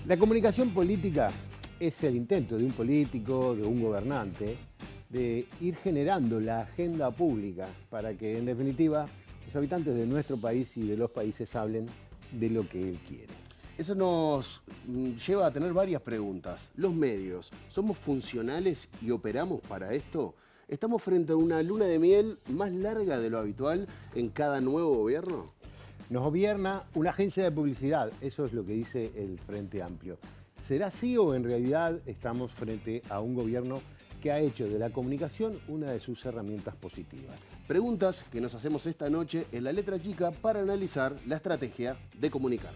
La comunicación política es el intento de un político, de un gobernante, de ir generando la agenda pública para que, en definitiva, los habitantes de nuestro país y de los países hablen de lo que él quiere. Eso nos lleva a tener varias preguntas. ¿Los medios somos funcionales y operamos para esto? ¿Estamos frente a una luna de miel más larga de lo habitual en cada nuevo gobierno? Nos gobierna una agencia de publicidad, eso es lo que dice el Frente Amplio. ¿Será así o en realidad estamos frente a un gobierno que ha hecho de la comunicación una de sus herramientas positivas? Preguntas que nos hacemos esta noche en La Letra Chica para analizar la estrategia de comunicar.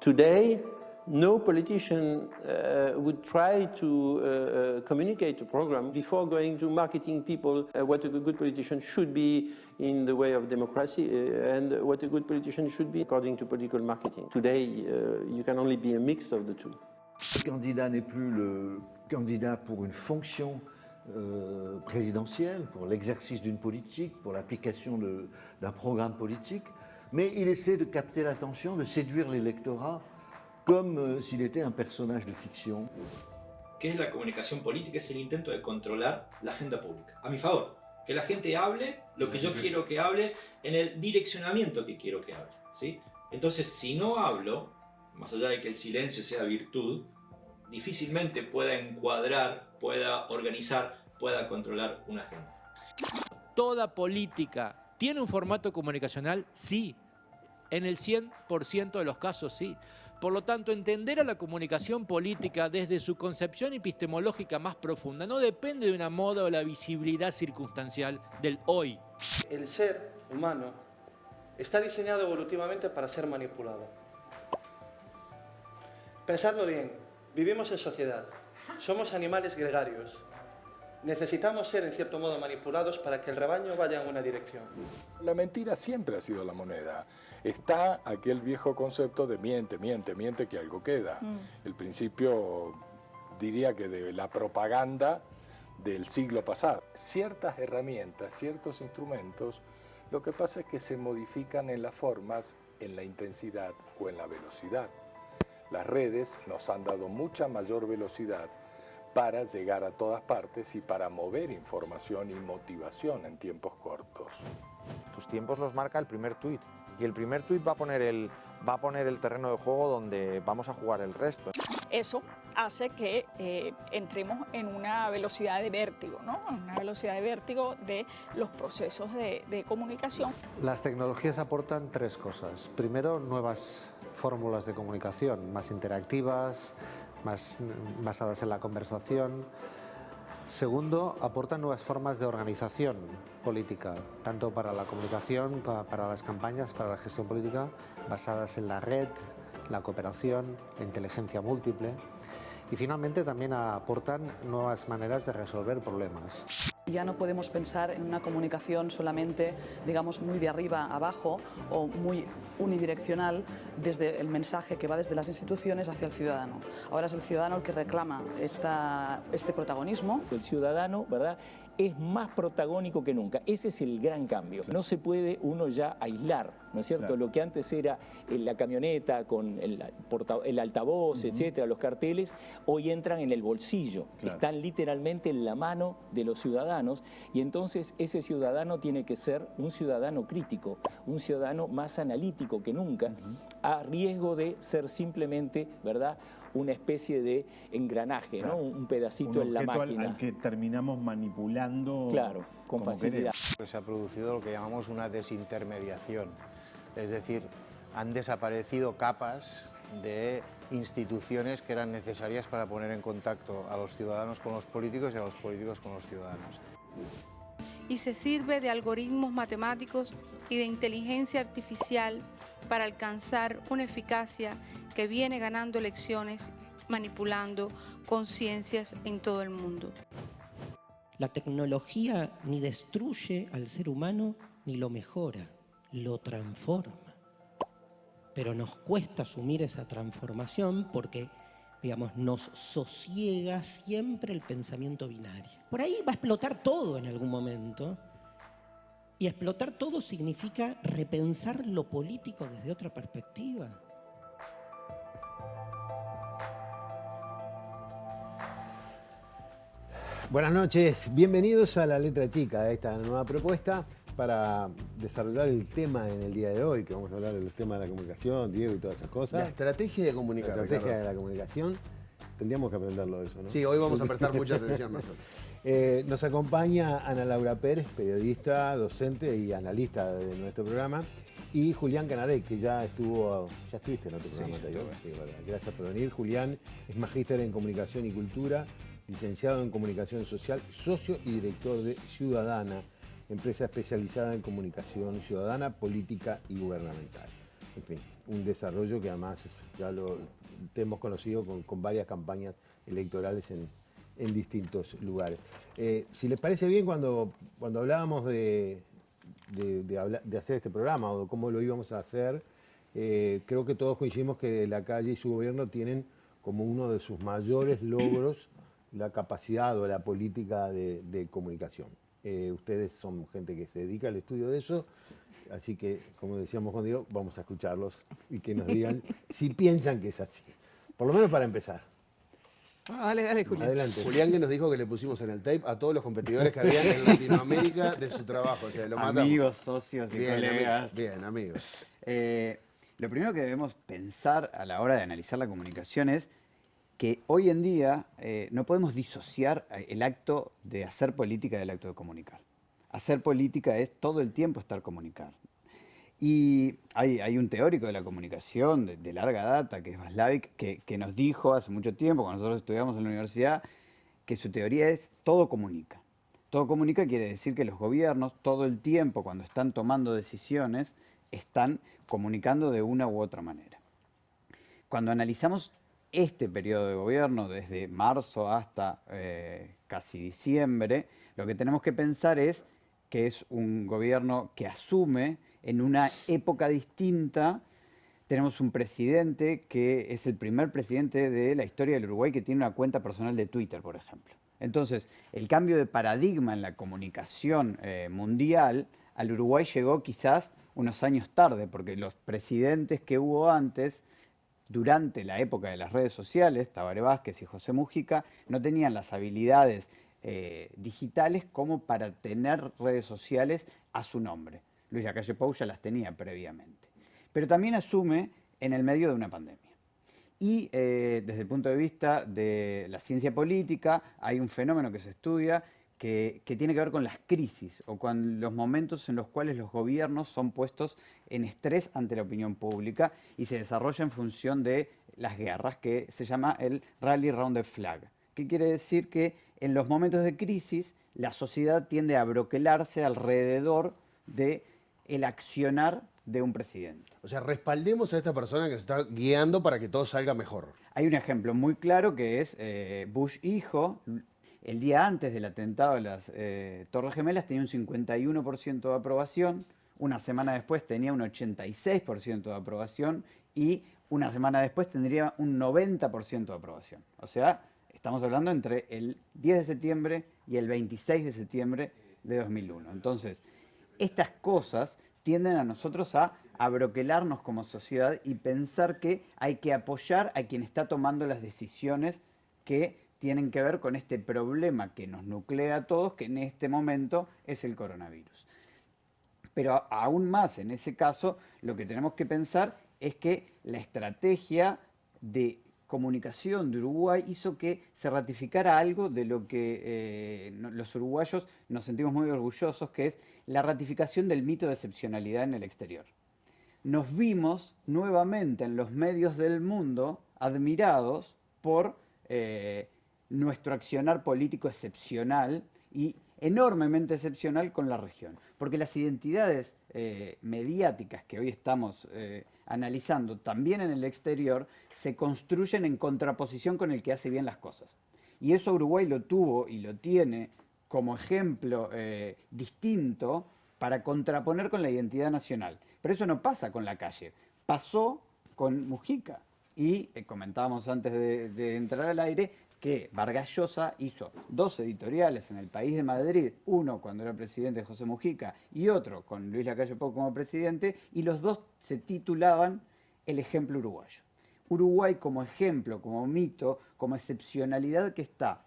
Today, no politician would try to communicate a program before going to marketing people what a good politician should be in the way of democracy and what a good politician should be according to political marketing. Today, you can only be a mix of the two. Le candidat n'est plus le candidat pour une fonction présidentielle, pour l'exercice d'une politique, pour l'application d'un programme politique, mais il essaie de capter l'attention, de séduire l'électorat comme s'il était un personnage de ficción. ¿Qué es la comunicación política? Es el intento de controlar la agenda pública, a mi favor. Que la gente hable lo que yo quiero que hable en el direccionamiento que quiero que hable, ¿sí? Entonces, si no hablo, más allá de que el silencio sea virtud, difícilmente pueda encuadrar, pueda organizar, pueda controlar una agenda. ¿Toda política tiene un formato comunicacional? Sí. En el 100% de los casos sí. Por lo tanto, entender a la comunicación política desde su concepción epistemológica más profunda no depende de una moda o la visibilidad circunstancial del hoy. El ser humano está diseñado evolutivamente para ser manipulado. Pensadlo bien, vivimos en sociedad, somos animales gregarios. Necesitamos ser, en cierto modo, manipulados para que el rebaño vaya en una dirección. La mentira siempre ha sido la moneda. Está aquel viejo concepto de miente, miente, miente, que algo queda. El principio, diría que de la propaganda del siglo pasado. Ciertas herramientas, ciertos instrumentos, lo que pasa es que se modifican en las formas, en la intensidad o en la velocidad. Las redes nos han dado mucha mayor velocidad para llegar a todas partes y para mover información y motivación en tiempos cortos. Tus tiempos los marca el primer tuit, y el primer tuit va a poner el terreno de juego donde vamos a jugar el resto. Eso hace que entremos en una velocidad de vértigo, ¿no? Una velocidad de vértigo de los procesos de comunicación. Las tecnologías aportan tres cosas. Primero, nuevas fórmulas de comunicación, más interactivas, más basadas en la conversación. Segundo, aportan nuevas formas de organización política, tanto para la comunicación como para las campañas, para la gestión política, basadas en la red, la cooperación, la inteligencia múltiple. Y finalmente también aportan nuevas maneras de resolver problemas. Ya no podemos pensar en una comunicación solamente, digamos, muy de arriba a abajo o muy unidireccional desde el mensaje que va desde las instituciones hacia el ciudadano. Ahora es el ciudadano el que reclama este protagonismo. El ciudadano, ¿verdad?, es más protagónico que nunca. Ese es el gran cambio. No se puede uno ya aislar, ¿no es cierto? Claro. Lo que antes era la camioneta con el altavoz, etcétera, los carteles, hoy entran en el bolsillo. Claro. Están literalmente en la mano de los ciudadanos, y entonces ese ciudadano tiene que ser un ciudadano crítico, un ciudadano más analítico que nunca, a riesgo de ser simplemente, ¿verdad?, una especie de engranaje, claro, ¿no? Un pedacito en la máquina. Al que terminamos manipulando, claro, con facilidad. Se ha producido lo que llamamos una desintermediación, es decir, han desaparecido capas de instituciones que eran necesarias para poner en contacto a los ciudadanos con los políticos y a los políticos con los ciudadanos. Y se sirve de algoritmos matemáticos y de inteligencia artificial para alcanzar una eficacia que viene ganando elecciones, manipulando conciencias en todo el mundo. La tecnología ni destruye al ser humano ni lo mejora, lo transforma. Pero nos cuesta asumir esa transformación porque, digamos, nos sosiega siempre el pensamiento binario. Por ahí va a explotar todo en algún momento Y explotar todo significa repensar lo político desde otra perspectiva. Buenas noches, bienvenidos a La Letra Chica, a esta nueva propuesta para desarrollar el tema en el día de hoy, que vamos a hablar de los temas de la comunicación, Diego y todas esas cosas. La estrategia de comunicar. La estrategia Ricardo. de la comunicación. Tendríamos que aprenderlo eso, ¿no? Sí, hoy vamos a prestar mucha atención nosotros. Nos acompaña Ana Laura Pérez, periodista, docente y analista de nuestro programa, y Julián Canaré, que ya estuviste en otro programa anterior. Sí, verdad. Gracias por venir. Julián es magíster en Comunicación y Cultura, licenciado en Comunicación Social, socio y director de Ciudadana, empresa especializada en comunicación ciudadana, política y gubernamental. En fin, un desarrollo que además ya te hemos conocido con varias campañas electorales en distintos lugares. Si les parece bien, cuando hablábamos de hacer este programa o de cómo lo íbamos a hacer, creo que todos coincidimos que la calle y su gobierno tienen como uno de sus mayores logros la capacidad o la política de comunicación. Ustedes son gente que se dedica al estudio de eso, así que, como decíamos con Diego, vamos a escucharlos y que nos digan si piensan que es así. Por lo menos para empezar. Dale, Julián. Adelante. Julián, que nos dijo que le pusimos en el tape a todos los competidores que habían en Latinoamérica de su trabajo. O sea, lo matamos. Amigos, socios y colegas. Bien, amigos. Lo primero que debemos pensar a la hora de analizar la comunicación es que hoy en día no podemos disociar el acto de hacer política del acto de comunicar. Hacer política es todo el tiempo estar comunicando. Y hay un teórico de la comunicación de larga data, que es Václavic, que nos dijo hace mucho tiempo, cuando nosotros estudiamos en la universidad, que su teoría es todo comunica. Todo comunica quiere decir que los gobiernos todo el tiempo, cuando están tomando decisiones, están comunicando de una u otra manera. Cuando analizamos este periodo de gobierno, desde marzo hasta casi diciembre, lo que tenemos que pensar es que es un gobierno que asume en una época distinta. Tenemos un presidente que es el primer presidente de la historia del Uruguay que tiene una cuenta personal de Twitter, por ejemplo. Entonces, el cambio de paradigma en la comunicación mundial al Uruguay llegó quizás unos años tarde, porque los presidentes que hubo antes, durante la época de las redes sociales, Tabaré Vázquez y José Mujica, no tenían las habilidades digitales como para tener redes sociales a su nombre. Luis Lacalle Pou ya las tenía previamente. Pero también asume en el medio de una pandemia. Y desde el punto de vista de la ciencia política, hay un fenómeno que se estudia que tiene que ver con las crisis o con los momentos en los cuales los gobiernos son puestos en estrés ante la opinión pública y se desarrolla en función de las guerras, que se llama el Rally Round the Flag. ¿Qué quiere decir? Que en los momentos de crisis la sociedad tiende a broquelarse alrededor del accionar de un presidente. O sea, respaldemos a esta persona que nos está guiando para que todo salga mejor. Hay un ejemplo muy claro que es Bush hijo. El día antes del atentado de las Torres Gemelas tenía un 51% de aprobación, una semana después tenía un 86% de aprobación y una semana después tendría un 90% de aprobación. O sea, estamos hablando entre el 10 de septiembre y el 26 de septiembre de 2001. Entonces, estas cosas tienden a nosotros a broquelarnos como sociedad y pensar que hay que apoyar a quien está tomando las decisiones que tienen que ver con este problema que nos nuclea a todos, que en este momento es el coronavirus. Pero aún más en ese caso, lo que tenemos que pensar es que la estrategia de comunicación de Uruguay hizo que se ratificara algo de lo que los uruguayos nos sentimos muy orgullosos, que es la ratificación del mito de excepcionalidad en el exterior. Nos vimos nuevamente en los medios del mundo admirados por nuestro accionar político excepcional y enormemente excepcional con la región. Porque las identidades mediáticas que hoy estamos analizando también en el exterior se construyen en contraposición con el que hace bien las cosas. Y eso Uruguay lo tuvo y lo tiene como ejemplo distinto para contraponer con la identidad nacional. Pero eso no pasa con Lacalle, pasó con Mujica. Y comentábamos antes de entrar al aire que Vargas Llosa hizo 2 editoriales en El País de Madrid, uno cuando era presidente José Mujica y otro con Luis Lacalle Pou como presidente, y los dos se titulaban El ejemplo uruguayo. Uruguay como ejemplo, como mito, como excepcionalidad que está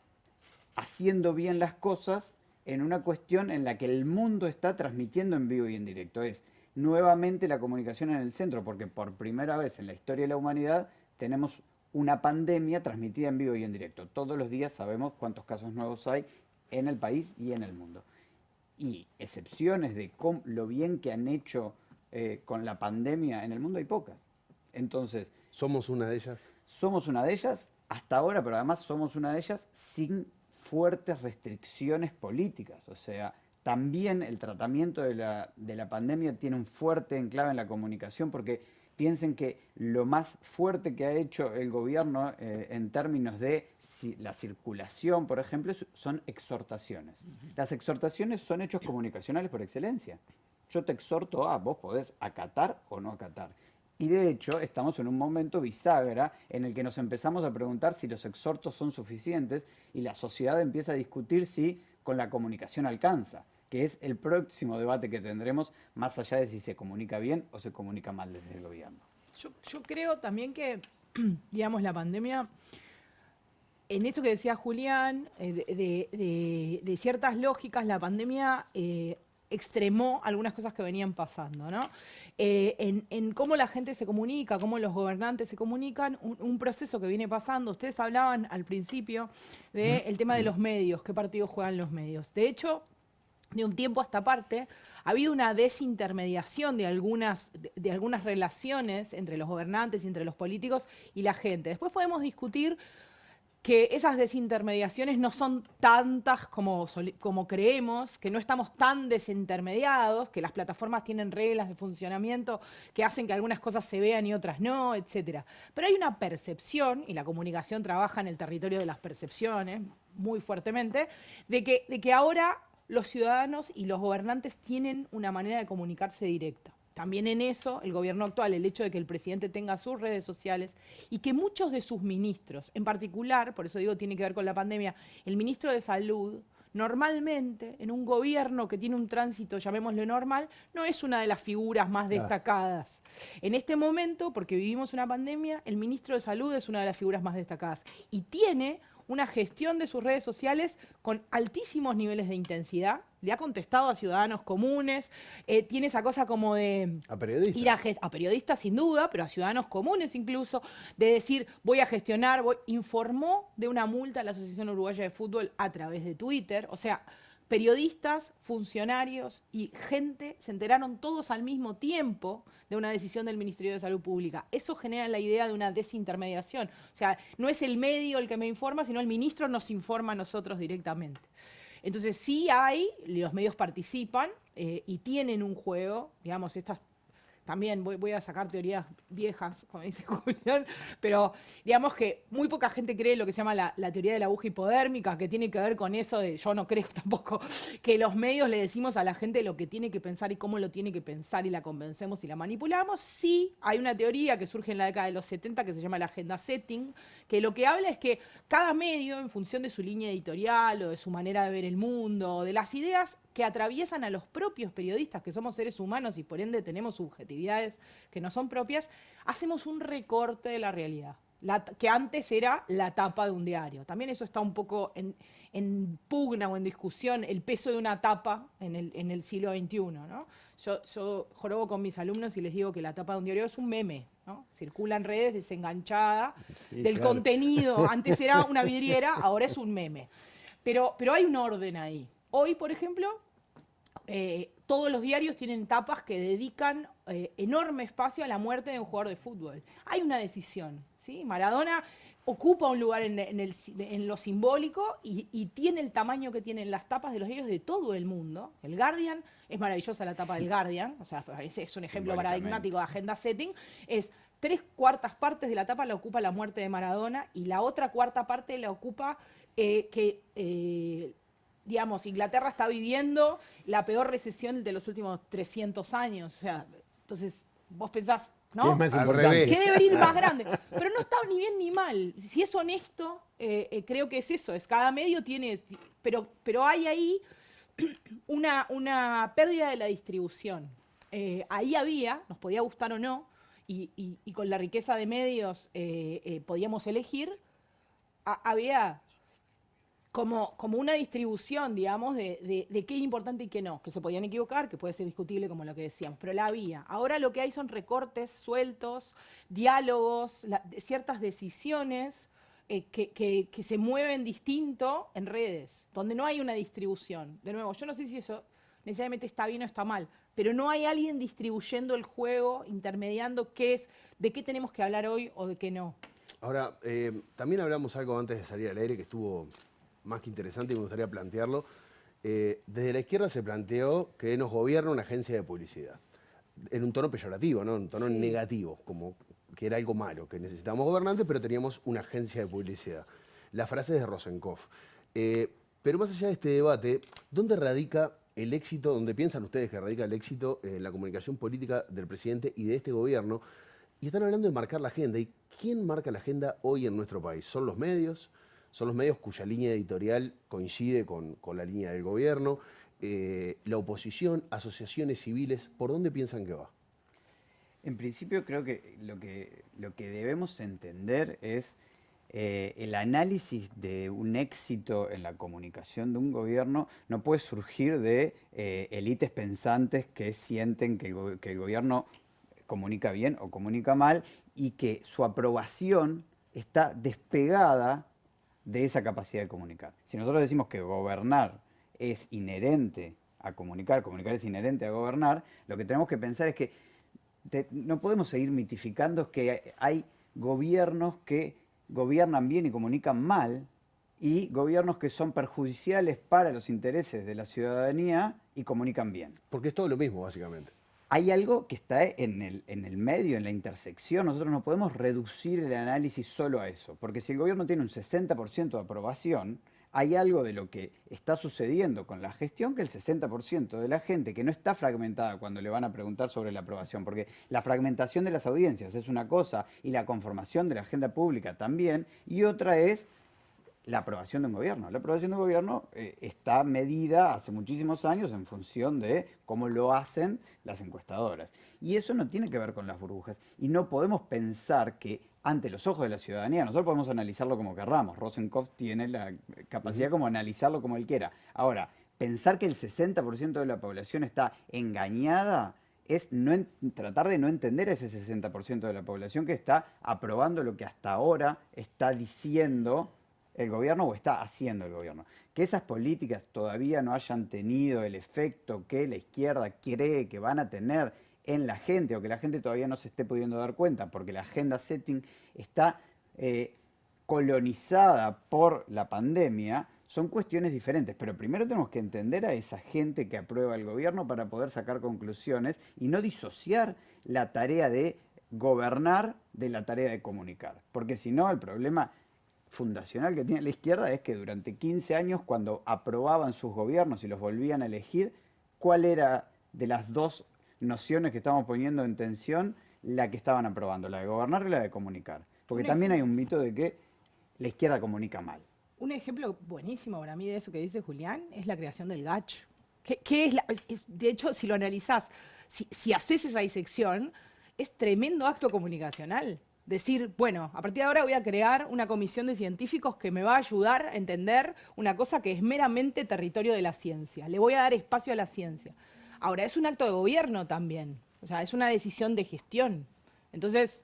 haciendo bien las cosas en una cuestión en la que el mundo está transmitiendo en vivo y en directo. Es nuevamente la comunicación en el centro, porque por primera vez en la historia de la humanidad tenemos una pandemia transmitida en vivo y en directo. Todos los días sabemos cuántos casos nuevos hay en el país y en el mundo. Y excepciones de lo bien que han hecho con la pandemia en el mundo hay pocas. Entonces, ¿somos una de ellas? Somos una de ellas hasta ahora, pero además somos una de ellas sin fuertes restricciones políticas. O sea, también el tratamiento de la pandemia tiene un fuerte enclave en la comunicación, porque piensen que lo más fuerte que ha hecho el gobierno en términos de la circulación, por ejemplo, son exhortaciones. Las exhortaciones son hechos comunicacionales por excelencia. Yo te exhorto a, vos podés acatar o no acatar. Y de hecho estamos en un momento bisagra en el que nos empezamos a preguntar si los exhortos son suficientes y la sociedad empieza a discutir si con la comunicación alcanza, que es el próximo debate que tendremos, más allá de si se comunica bien o se comunica mal desde el gobierno. Yo creo también que, digamos, la pandemia, en esto que decía Julián, de ciertas lógicas, la pandemia extremó algunas cosas que venían pasando, ¿no? En cómo la gente se comunica, cómo los gobernantes se comunican, un proceso que viene pasando. Ustedes hablaban al principio del tema de los medios, qué partidos juegan los medios. De hecho, de un tiempo a esta parte, ha habido una desintermediación de algunas relaciones entre los gobernantes y entre los políticos y la gente. Después podemos discutir que esas desintermediaciones no son tantas como creemos, que no estamos tan desintermediados, que las plataformas tienen reglas de funcionamiento que hacen que algunas cosas se vean y otras no, etc. Pero hay una percepción, y la comunicación trabaja en el territorio de las percepciones muy fuertemente, de que ahora los ciudadanos y los gobernantes tienen una manera de comunicarse directa. También en eso, el gobierno actual, el hecho de que el presidente tenga sus redes sociales y que muchos de sus ministros, en particular, por eso digo tiene que ver con la pandemia, el ministro de Salud, normalmente en un gobierno que tiene un tránsito, llamémoslo normal, no es una de las figuras más destacadas. En este momento, porque vivimos una pandemia, el ministro de Salud es una de las figuras más destacadas y tiene una gestión de sus redes sociales con altísimos niveles de intensidad. Le ha contestado a ciudadanos comunes, tiene esa cosa como de a periodistas. Ir a periodistas sin duda, pero a ciudadanos comunes incluso, de decir voy a gestionar, informó de una multa a la Asociación Uruguaya de Fútbol a través de Twitter. O sea, periodistas, funcionarios y gente se enteraron todos al mismo tiempo de una decisión del Ministerio de Salud Pública. Eso genera la idea de una desintermediación. O sea, no es el medio el que me informa, sino el ministro nos informa a nosotros directamente. Entonces sí los medios participan y tienen un juego, digamos, también voy a sacar teorías viejas, como dice Julián, pero digamos que muy poca gente cree lo que se llama la teoría de la aguja hipodérmica, que tiene que ver con eso de, yo no creo tampoco, que los medios le decimos a la gente lo que tiene que pensar y cómo lo tiene que pensar y la convencemos y la manipulamos. Sí, hay una teoría que surge en la década de los 70 que se llama la agenda setting, que lo que habla es que cada medio, en función de su línea editorial o de su manera de ver el mundo, o de las ideas que atraviesan a los propios periodistas, que somos seres humanos y por ende tenemos subjetividades que no son propias, hacemos un recorte de la realidad, que antes era la tapa de un diario. También eso está un poco en pugna o en discusión, el peso de una tapa en el siglo XXI, ¿no? Yo jorobo con mis alumnos y les digo que la tapa de un diario es un meme, ¿no? Circula en redes desenganchada del contenido. Antes era una vidriera, ahora es un meme. Pero hay un orden ahí. Hoy, por ejemplo, todos los diarios tienen tapas que dedican enorme espacio a la muerte de un jugador de fútbol. Hay una decisión, ¿sí? Maradona ocupa un lugar en lo simbólico y tiene el tamaño que tienen las tapas de los diarios de todo el mundo. El Guardian, es maravillosa la tapa del Guardian, o sea, ese es un ejemplo paradigmático de agenda setting, es 3/4 partes de la tapa la ocupa la muerte de Maradona y la otra 1/4 parte la ocupa digamos, Inglaterra está viviendo la peor recesión de los últimos 300 años. O sea, entonces, vos pensás, ¿no? ¿Qué es más importante? ¿Qué debería ir más grande? Pero no está ni bien ni mal. Si es honesto, creo que es eso. Es cada medio tiene... Pero hay ahí una pérdida de la distribución. Ahí había, nos podía gustar o no, y con la riqueza de medios podíamos elegir, había como una distribución, digamos, de qué es importante y qué no, que se podían equivocar, que puede ser discutible como lo que decíamos, pero la había. Ahora lo que hay son recortes sueltos, diálogos, ciertas decisiones que se mueven distinto en redes, donde no hay una distribución. De nuevo, yo no sé si eso necesariamente está bien o está mal, pero no hay alguien distribuyendo el juego, intermediando de qué tenemos que hablar hoy o de qué no. Ahora, también hablamos algo antes de salir al aire que estuvo más que interesante y me gustaría plantearlo. Desde la izquierda se planteó que nos gobierna una agencia de publicidad, en un tono peyorativo, ¿no? En un tono negativo, como que era algo malo, que necesitábamos gobernantes, pero teníamos una agencia de publicidad. La frase es de Rosenkopf. Pero más allá de este debate, ¿dónde radica el éxito, dónde piensan ustedes que radica el éxito en la comunicación política del presidente y de este gobierno? Y están hablando de marcar la agenda. ¿Y quién marca la agenda hoy en nuestro país? ¿Son los medios? ¿Son los medios cuya línea editorial coincide con la línea del gobierno? ¿La oposición? ¿Asociaciones civiles? ¿Por dónde piensan que va? En principio creo que lo que debemos entender es el análisis de un éxito en la comunicación de un gobierno no puede surgir de élites pensantes que sienten que el gobierno comunica bien o comunica mal y que su aprobación está despegada de esa capacidad de comunicar. Si nosotros decimos que gobernar es inherente a comunicar es inherente a gobernar, lo que tenemos que pensar es que no podemos seguir mitificando que hay gobiernos que gobiernan bien y comunican mal y gobiernos que son perjudiciales para los intereses de la ciudadanía y comunican bien. Porque es todo lo mismo, básicamente. Hay algo que está en el medio, en la intersección. Nosotros no podemos reducir el análisis solo a eso. Porque si el gobierno tiene un 60% de aprobación, hay algo de lo que está sucediendo con la gestión que el 60% de la gente que no está fragmentada cuando le van a preguntar sobre la aprobación, porque la fragmentación de las audiencias es una cosa y la conformación de la agenda pública también, y otra es la aprobación de un gobierno. La aprobación de un gobierno está medida hace muchísimos años en función de cómo lo hacen las encuestadoras. Y eso no tiene que ver con las burbujas. Y no podemos pensar que ante los ojos de la ciudadanía, nosotros podemos analizarlo como querramos. Rosenkopf tiene la capacidad como analizarlo como él quiera. Ahora, pensar que el 60% de la población está engañada es tratar de no entender ese 60% de la población que está aprobando lo que hasta ahora está diciendo el gobierno o está haciendo el gobierno. Que esas políticas todavía no hayan tenido el efecto que la izquierda cree que van a tener en la gente o que la gente todavía no se esté pudiendo dar cuenta porque la agenda setting está colonizada por la pandemia, son cuestiones diferentes. Pero primero tenemos que entender a esa gente que aprueba el gobierno para poder sacar conclusiones y no disociar la tarea de gobernar de la tarea de comunicar. Porque si no, el problema fundacional que tiene la izquierda es que durante 15 años, cuando aprobaban sus gobiernos y los volvían a elegir, ¿cuál era de las dos nociones que estamos poniendo en tensión la que estaban aprobando? ¿La de gobernar y la de comunicar? Porque también hay un mito de que la izquierda comunica mal. Un ejemplo buenísimo para mí de eso que dice Julián es la creación del GACH. ¿Qué es de hecho, si lo analizás, si haces esa disección, es tremendo acto comunicacional. Decir, bueno, a partir de ahora voy a crear una comisión de científicos que me va a ayudar a entender una cosa que es meramente territorio de la ciencia. Le voy a dar espacio a la ciencia. Ahora, es un acto de gobierno también. O sea, es una decisión de gestión. Entonces,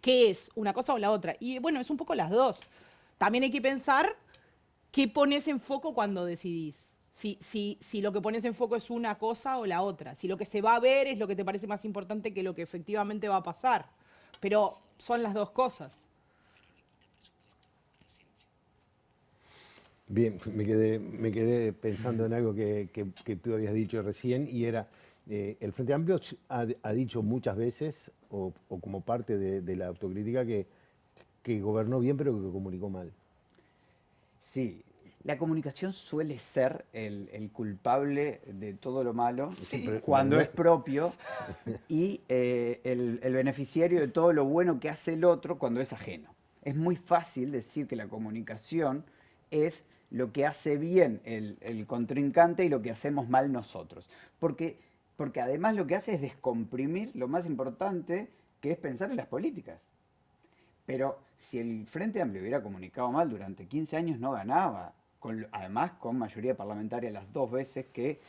¿qué es? ¿Una cosa o la otra? Y bueno, es un poco las dos. También hay que pensar qué pones en foco cuando decidís. Si lo que pones en foco es una cosa o la otra. Si lo que se va a ver es lo que te parece más importante que lo que efectivamente va a pasar. Pero son las dos cosas. Bien, me quedé pensando en algo que tú habías dicho recién y era, el Frente Amplio ha dicho muchas veces, o como parte de la autocrítica, que gobernó bien pero que comunicó mal. Sí, la comunicación suele ser el culpable de todo lo malo Siempre. cuando es propio y el beneficiario de todo lo bueno que hace el otro cuando es ajeno. Es muy fácil decir que la comunicación es lo que hace bien el contrincante y lo que hacemos mal nosotros. Porque además lo que hace es descomprimir lo más importante, que es pensar en las políticas. Pero si el Frente Amplio hubiera comunicado mal durante 15 años, no ganaba. Además, con mayoría parlamentaria las 2 veces que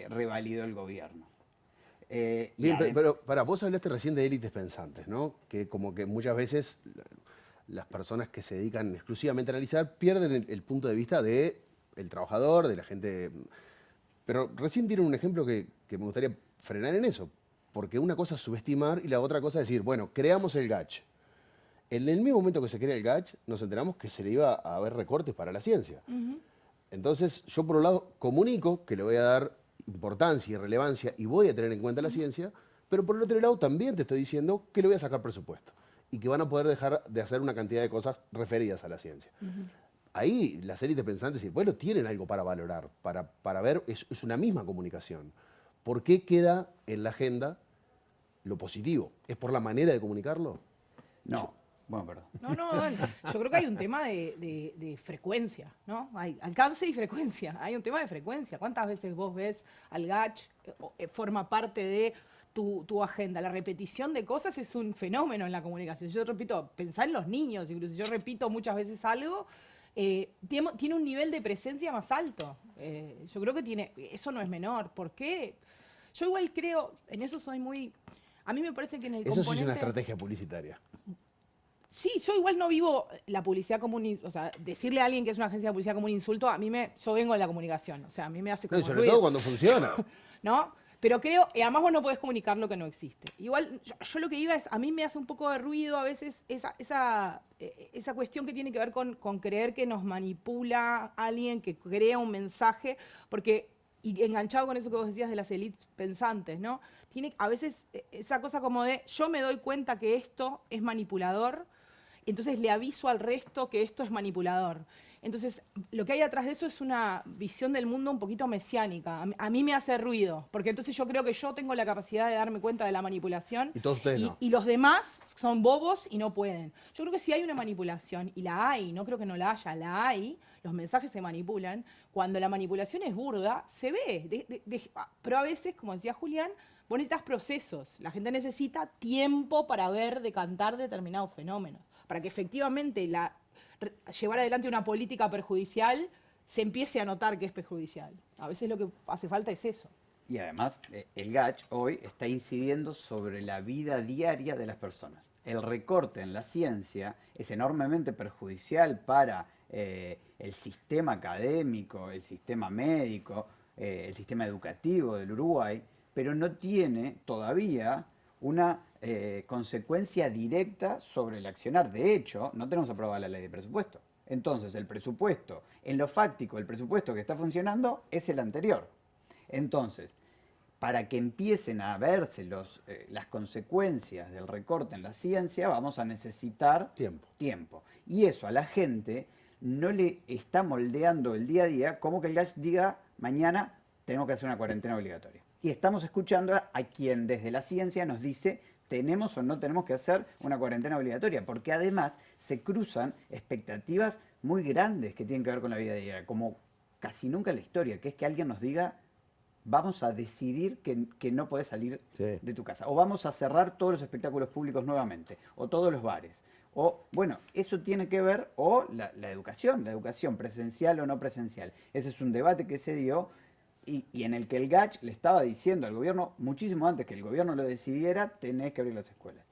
revalidó el gobierno. Bien, pero vos hablaste recién de élites pensantes, ¿no? Que como que muchas veces las personas que se dedican exclusivamente a analizar pierden el punto de vista del trabajador, de la gente. Pero recién dieron un ejemplo que me gustaría frenar en eso. Porque una cosa es subestimar y la otra cosa es decir, bueno, creamos el GACH. En el mismo momento que se crea el GACH, nos enteramos que se le iba a haber recortes para la ciencia. Entonces, yo por un lado comunico que le voy a dar importancia y relevancia y voy a tener en cuenta la ciencia, pero por el otro lado también te estoy diciendo que le voy a sacar presupuesto y que van a poder dejar de hacer una cantidad de cosas referidas a la ciencia. Ahí las élites pensantes y el pueblo tienen algo para valorar, para ver, es una misma comunicación. ¿Por qué queda en la agenda lo positivo? ¿Es por la manera de comunicarlo? No. Bueno, perdón. No, yo creo que hay un tema de frecuencia, ¿no? Hay alcance y frecuencia. Hay un tema de frecuencia. ¿Cuántas veces vos ves al GACH, forma parte de tu agenda? La repetición de cosas es un fenómeno en la comunicación. Yo repito, pensá en los niños, incluso yo repito muchas veces algo, tiene un nivel de presencia más alto. Yo creo que eso no es menor. ¿Por qué? Yo igual creo, en eso soy muy... A mí me parece que en el Eso sí es una estrategia publicitaria. Sí, yo igual no vivo la publicidad como o sea, decirle a alguien que es una agencia de publicidad como un insulto, yo vengo de la comunicación, o sea, a mí me hace como sobre ruido. todo cuando funciona. ¿No? Pero creo, además vos no podés comunicar lo que no existe. Igual, yo lo que iba es, a mí me hace un poco de ruido a veces esa cuestión que tiene que ver con creer que nos manipula alguien, que crea un mensaje, porque, y enganchado con eso que vos decías de las élites pensantes, ¿no? Tiene a veces esa cosa como de, yo me doy cuenta que esto es manipulador, entonces le aviso al resto que esto es manipulador. Entonces, lo que hay atrás de eso es una visión del mundo un poquito mesiánica. A mí me hace ruido, porque entonces yo creo que yo tengo la capacidad de darme cuenta de la manipulación y todos ustedes no. Y los demás son bobos y no pueden. Yo creo que si hay una manipulación, y la hay, no creo que no la haya, la hay, los mensajes se manipulan, cuando la manipulación es burda, se ve. Pero a veces, como decía Julián, vos necesitas procesos. La gente necesita tiempo para ver, decantar determinados fenómenos, para que efectivamente llevar adelante una política perjudicial se empiece a notar que es perjudicial. A veces lo que hace falta es eso. Y además, el GACH hoy está incidiendo sobre la vida diaria de las personas. El recorte en la ciencia es enormemente perjudicial para el sistema académico, el sistema médico, el sistema educativo del Uruguay, pero no tiene todavía una consecuencia directa sobre el accionar. De hecho, no tenemos aprobada la ley de presupuesto. Entonces, el presupuesto, en lo fáctico, el presupuesto que está funcionando es el anterior. Entonces, para que empiecen a verse las consecuencias del recorte en la ciencia, vamos a necesitar tiempo. Y eso a la gente no le está moldeando el día a día como que el GACH diga, mañana tenemos que hacer una cuarentena obligatoria. Y estamos escuchando a quien desde la ciencia nos dice, tenemos o no tenemos que hacer una cuarentena obligatoria, porque además se cruzan expectativas muy grandes que tienen que ver con la vida diaria, como casi nunca en la historia, que es que alguien nos diga, vamos a decidir que no podés salir de tu casa, o vamos a cerrar todos los espectáculos públicos nuevamente, o todos los bares. O, bueno, eso tiene que ver, o la educación presencial o no presencial. Ese es un debate que se dio y en el que el GACH le estaba diciendo al gobierno, muchísimo antes que el gobierno lo decidiera, tenés que abrir las escuelas.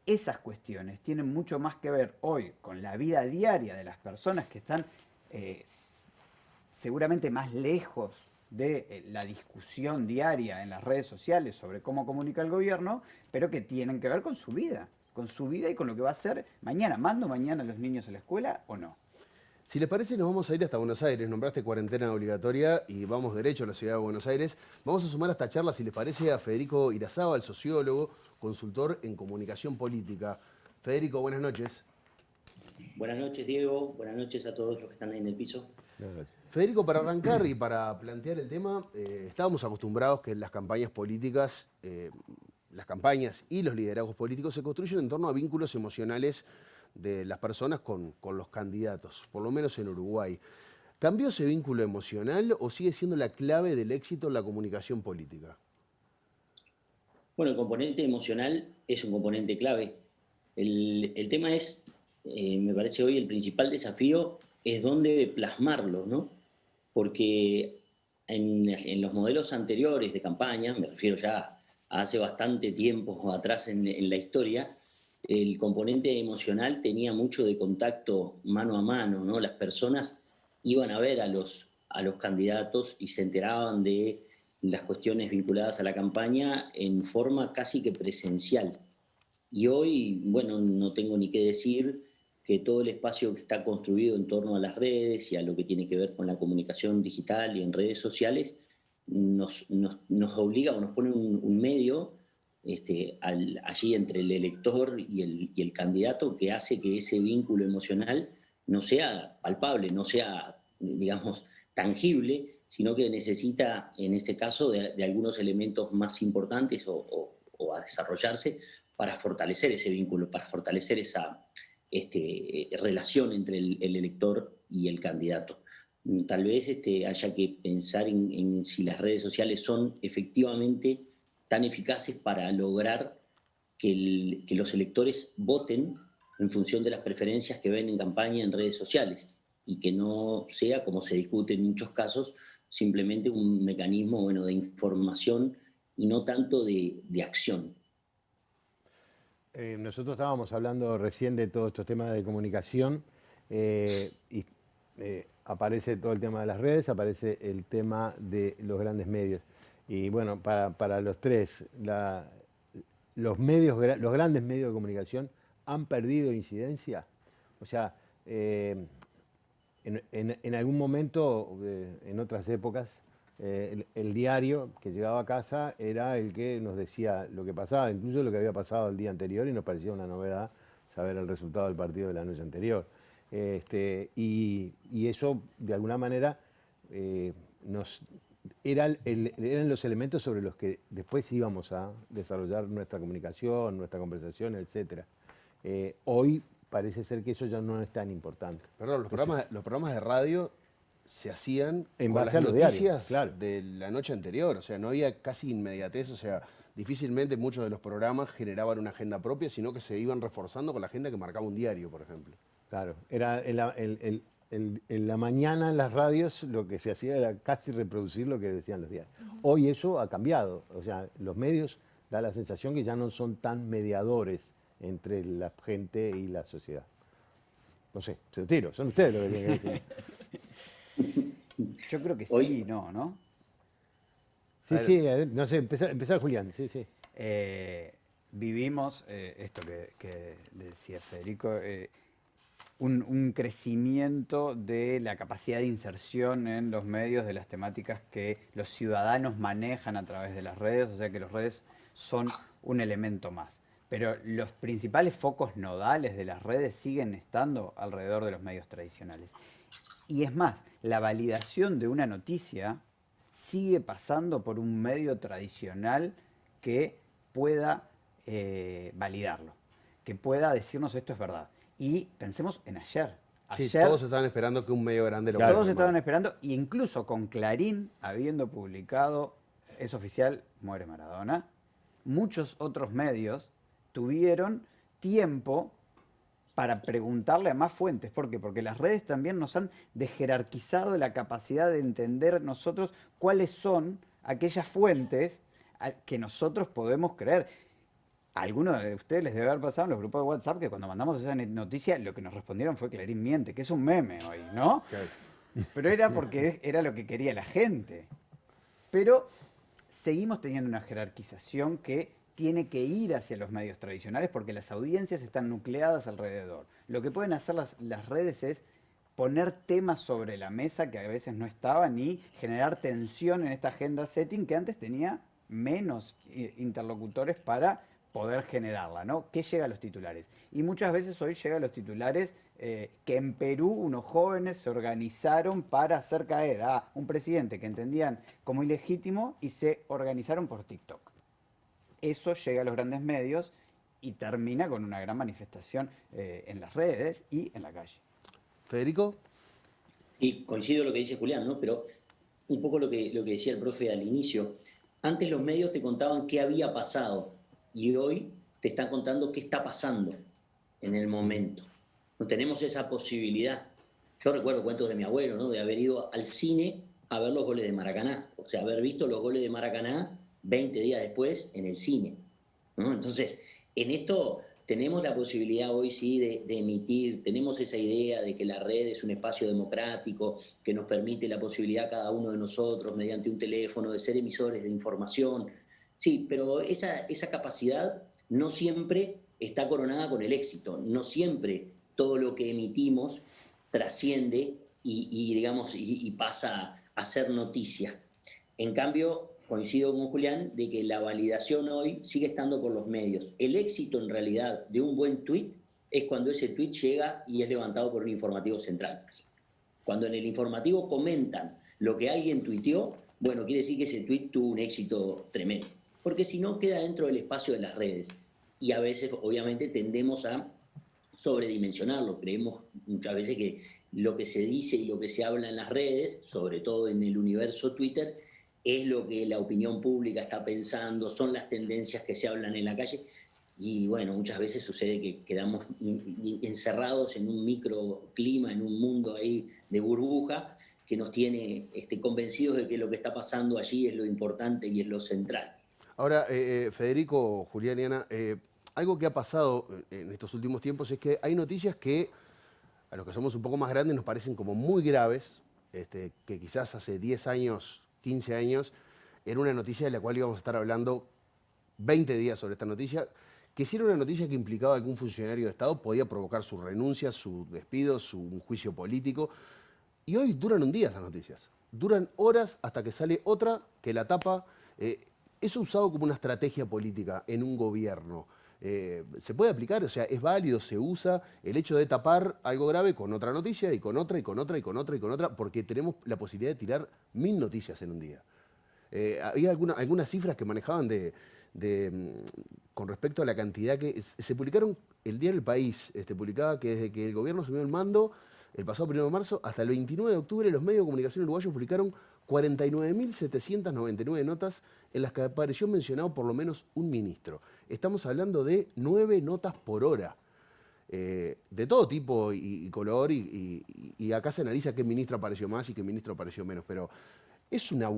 Esas cuestiones tienen mucho más que ver hoy con la vida diaria de las personas que están seguramente más lejos de la discusión diaria en las redes sociales sobre cómo comunica el gobierno, pero que tienen que ver con su vida y con lo que va a hacer mañana. ¿Mando mañana a los niños a la escuela o no? Si les parece, nos vamos a ir hasta Buenos Aires. Nombraste cuarentena obligatoria y vamos derecho a la ciudad de Buenos Aires. Vamos a sumar a esta charla, si les parece, a Federico Irazábal, sociólogo, consultor en comunicación política. Federico, buenas noches. Buenas noches, Diego. Buenas noches a todos los que están ahí en el piso. Federico, para arrancar y para plantear el tema, estábamos acostumbrados que las campañas políticas, las campañas y los liderazgos políticos se construyen en torno a vínculos emocionales de las personas con los candidatos, por lo menos en Uruguay. ¿Cambió ese vínculo emocional o sigue siendo la clave del éxito en la comunicación política? Bueno, el componente emocional es un componente clave. El tema es, me parece hoy el principal desafío es dónde plasmarlo, ¿no? Porque en los modelos anteriores de campaña, me refiero ya a hace bastante tiempo atrás en la historia, el componente emocional tenía mucho de contacto mano a mano, ¿no? Las personas iban a ver a los candidatos y se enteraban de las cuestiones vinculadas a la campaña en forma casi que presencial. Y hoy, bueno, no tengo ni qué decir que todo el espacio que está construido en torno a las redes y a lo que tiene que ver con la comunicación digital y en redes sociales nos obliga o nos pone un medio allí entre el elector y el candidato que hace que ese vínculo emocional no sea palpable, no sea, digamos, tangible, sino que necesita, en este caso, de algunos elementos más importantes o a desarrollarse para fortalecer ese vínculo, para fortalecer esa relación entre el elector y el candidato. Tal vez haya que pensar en si las redes sociales son efectivamente tan eficaces para lograr que los electores voten en función de las preferencias que ven en campaña en redes sociales y que no sea, como se discute en muchos casos, simplemente un mecanismo, bueno, de información y no tanto de acción. Nosotros estábamos hablando recién de todos estos temas de comunicación y aparece todo el tema de las redes, aparece el tema de los grandes medios. Y bueno, para los tres, los grandes medios de comunicación han perdido incidencia. O sea, en algún momento, en otras épocas, el diario que llegaba a casa era el que nos decía lo que pasaba, incluso lo que había pasado el día anterior, y nos parecía una novedad saber el resultado del partido de la noche anterior. Y eso, de alguna manera, eran los elementos sobre los que después íbamos a desarrollar nuestra comunicación, nuestra conversación, etc. Hoy parece ser que eso ya no es tan importante. Perdón, los programas de radio se hacían en con base las a los noticias diarios, claro, de la noche anterior, o sea, no había casi inmediatez, o sea, difícilmente muchos de los programas generaban una agenda propia, sino que se iban reforzando con la agenda que marcaba un diario, por ejemplo. Claro, era en la mañana en las radios lo que se hacía era casi reproducir lo que decían los diarios. Hoy eso ha cambiado, o sea, los medios da la sensación que ya no son tan mediadores entre la gente y la sociedad. No sé, se lo tiro, son ustedes los que tienen que decir. Yo creo que sí, ¿no? Sí, sí, no sé, empezar Julián, sí, sí. Vivimos, esto que decía Federico, un crecimiento de la capacidad de inserción en los medios de las temáticas que los ciudadanos manejan a través de las redes, o sea que las redes son un elemento más. Pero los principales focos nodales de las redes siguen estando alrededor de los medios tradicionales. Y es más, la validación de una noticia sigue pasando por un medio tradicional que pueda validarlo, que pueda decirnos esto es verdad. Y pensemos en ayer. Sí, todos estaban esperando que un medio grande lo Todos estaban esperando, e incluso con Clarín habiendo publicado, es oficial, muere Maradona, muchos otros medios tuvieron tiempo para preguntarle a más fuentes. ¿Por qué? Porque las redes también nos han desjerarquizado la capacidad de entender nosotros cuáles son aquellas fuentes que nosotros podemos creer. A algunos de ustedes les debe haber pasado en los grupos de WhatsApp que cuando mandamos esa noticia lo que nos respondieron fue Clarín miente, que es un meme hoy, ¿no? Pero era porque era lo que quería la gente. Pero seguimos teniendo una jerarquización que tiene que ir hacia los medios tradicionales porque las audiencias están nucleadas alrededor. Lo que pueden hacer las redes es poner temas sobre la mesa que a veces no estaban y generar tensión en esta agenda setting que antes tenía menos interlocutores para poder generarla, ¿no? ¿Qué llega a los titulares? Y muchas veces hoy llega a los titulares que en Perú unos jóvenes se organizaron para hacer caer a un presidente que entendían como ilegítimo y se organizaron por TikTok. Eso llega a los grandes medios y termina con una gran manifestación en las redes y en la calle. Federico. Y coincido con lo que dice Julián, ¿no? Pero un poco lo que decía el profe al inicio. Antes los medios te contaban qué había pasado y hoy te están contando qué está pasando en el momento. No tenemos esa posibilidad. Yo recuerdo cuentos de mi abuelo, ¿no? De haber ido al cine a ver los goles de Maracaná. O sea, haber visto los goles de Maracaná 20 días después en el cine, ¿no? Entonces, en esto tenemos la posibilidad hoy sí de emitir, tenemos esa idea de que la red es un espacio democrático que nos permite la posibilidad a cada uno de nosotros, mediante un teléfono, de ser emisores de información. Sí, pero esa capacidad no siempre está coronada con el éxito, no siempre todo lo que emitimos trasciende y pasa a ser noticia. En cambio, coincido con Julián de que la validación hoy sigue estando por los medios. El éxito en realidad de un buen tuit es cuando ese tuit llega y es levantado por un informativo central. Cuando en el informativo comentan lo que alguien tuiteó, bueno, quiere decir que ese tuit tuvo un éxito tremendo. Porque si no, queda dentro del espacio de las redes. Y a veces, obviamente, tendemos a sobredimensionarlo. Creemos muchas veces que lo que se dice y lo que se habla en las redes, sobre todo en el universo Twitter, es lo que la opinión pública está pensando, son las tendencias que se hablan en la calle. Y bueno, muchas veces sucede que quedamos encerrados en un microclima, en un mundo ahí de burbuja, que nos tiene convencidos de que lo que está pasando allí es lo importante y es lo central. Ahora, Federico, Julián y Ana, algo que ha pasado en estos últimos tiempos es que hay noticias que a los que somos un poco más grandes nos parecen como muy graves, que quizás hace 10 años, 15 años, era una noticia de la cual íbamos a estar hablando 20 días sobre esta noticia, que si era una noticia que implicaba a algún funcionario de Estado, podía provocar su renuncia, su despido, un juicio político. Y hoy duran un día esas noticias. Duran horas hasta que sale otra que la tapa. Eso usado como una estrategia política en un gobierno. ¿Se puede aplicar? O sea, ¿es válido? ¿Se usa el hecho de tapar algo grave con otra noticia y con otra y con otra y con otra y con otra? Porque tenemos la posibilidad de tirar 1000 noticias en un día. Había algunas cifras que manejaban con respecto a la cantidad que se publicaron. El diario El País publicaba que desde que el gobierno asumió el mando, el pasado 1 de marzo, hasta el 29 de octubre, los medios de comunicación uruguayos publicaron 49.799 notas en las que apareció mencionado por lo menos un ministro. Estamos hablando de 9 notas por hora, de todo tipo y color, y acá se analiza qué ministro apareció más y qué ministro apareció menos, pero es una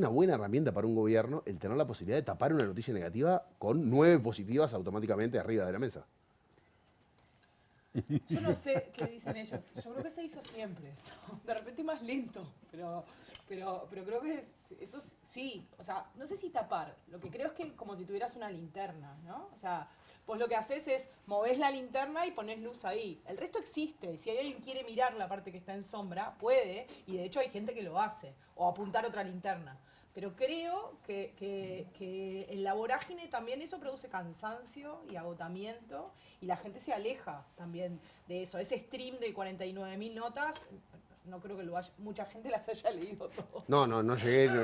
buena herramienta para un gobierno el tener la posibilidad de tapar una noticia negativa con 9 positivas automáticamente arriba de la mesa. Yo no sé qué dicen ellos. Yo creo que se hizo siempre eso. De repente más lento, pero creo que eso sí. O sea, no sé si tapar. Lo que creo es que como si tuvieras una linterna, ¿no? O sea, vos lo que haces es movés la linterna y ponés luz ahí. El resto existe. Si alguien quiere mirar la parte que está en sombra, puede. Y de hecho hay gente que lo hace. O apuntar otra linterna. Pero creo que en la vorágine también eso produce cansancio y agotamiento y la gente se aleja también de eso. Ese stream de 49.000 notas, no creo que mucha gente las haya leído todo. No llegué a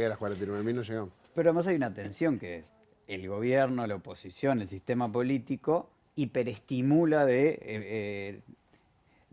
las 49.000, no llegamos. Pero además hay una tensión que es el gobierno, la oposición, el sistema político hiperestimula de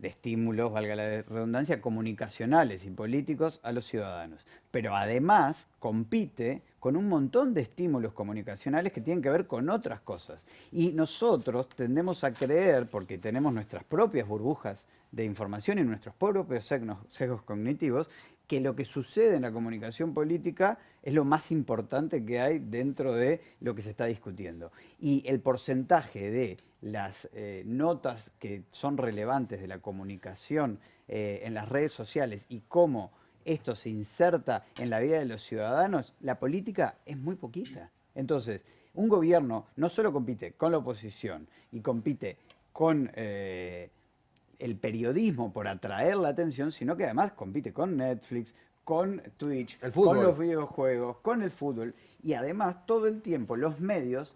estímulos, valga la redundancia, comunicacionales y políticos a los ciudadanos. Pero además compite con un montón de estímulos comunicacionales que tienen que ver con otras cosas. Y nosotros tendemos a creer, porque tenemos nuestras propias burbujas de información y nuestros propios sesgos cognitivos, que lo que sucede en la comunicación política es lo más importante que hay dentro de lo que se está discutiendo. Y el porcentaje de las notas que son relevantes de la comunicación en las redes sociales y cómo esto se inserta en la vida de los ciudadanos, la política es muy poquita. Entonces, un gobierno no solo compite con la oposición y compite con el periodismo por atraer la atención, sino que además compite con Netflix, con Twitch, con los videojuegos, con el fútbol. Y además todo el tiempo los medios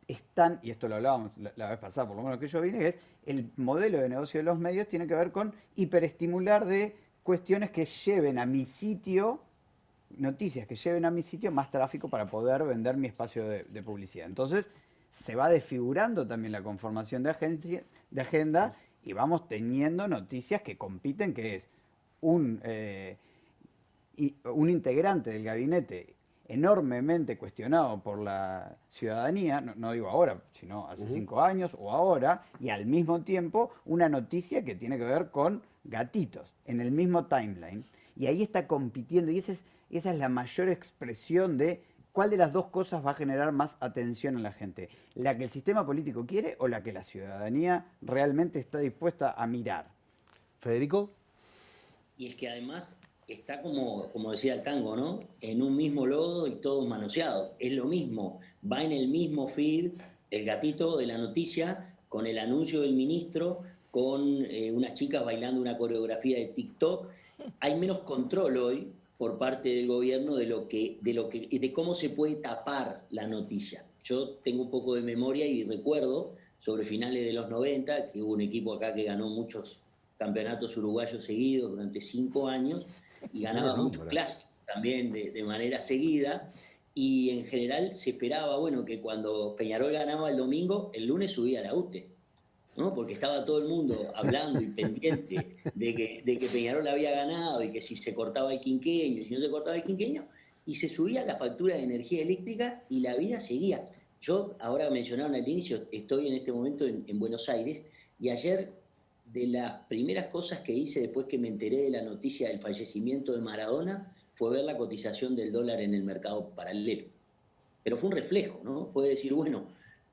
están, y esto lo hablábamos la vez pasada, por lo menos que yo vine, que es el modelo de negocio de los medios tiene que ver con hiperestimular de cuestiones que lleven a mi sitio, noticias que lleven a mi sitio más tráfico para poder vender mi espacio de publicidad. Entonces, se va desfigurando también la conformación de agenda y vamos teniendo noticias que compiten, que es un integrante del gabinete enormemente cuestionado por la ciudadanía, no digo ahora, sino hace 5 años o ahora, y al mismo tiempo una noticia que tiene que ver con gatitos, en el mismo timeline. Y ahí está compitiendo, y esa es la mayor expresión de cuál de las dos cosas va a generar más atención en la gente. ¿La que el sistema político quiere o la que la ciudadanía realmente está dispuesta a mirar? Federico. Y es que además está como decía el tango, ¿no? En un mismo lodo y todos manoseados. Es lo mismo, va en el mismo feed el gatito de la noticia con el anuncio del ministro, con unas chicas bailando una coreografía de TikTok. Hay menos control hoy por parte del gobierno de cómo se puede tapar la noticia. Yo tengo un poco de memoria y recuerdo sobre finales de los 90 que hubo un equipo acá que ganó muchos campeonatos uruguayos seguidos durante 5 años y ganaba muchos clásicos también de manera seguida, y en general se esperaba, bueno, que cuando Peñarol ganaba el domingo, el lunes subía a la UTE, ¿no? Porque estaba todo el mundo hablando y pendiente de que Peñarol había ganado y que si se cortaba el quinqueño y si no se cortaba el quinqueño, y se subía la factura de energía eléctrica y la vida seguía. Yo, ahora mencionaron al inicio, estoy en este momento en Buenos Aires, y ayer, de las primeras cosas que hice después que me enteré de la noticia del fallecimiento de Maradona fue ver la cotización del dólar en el mercado paralelo. Pero fue un reflejo, ¿no? Fue decir, bueno,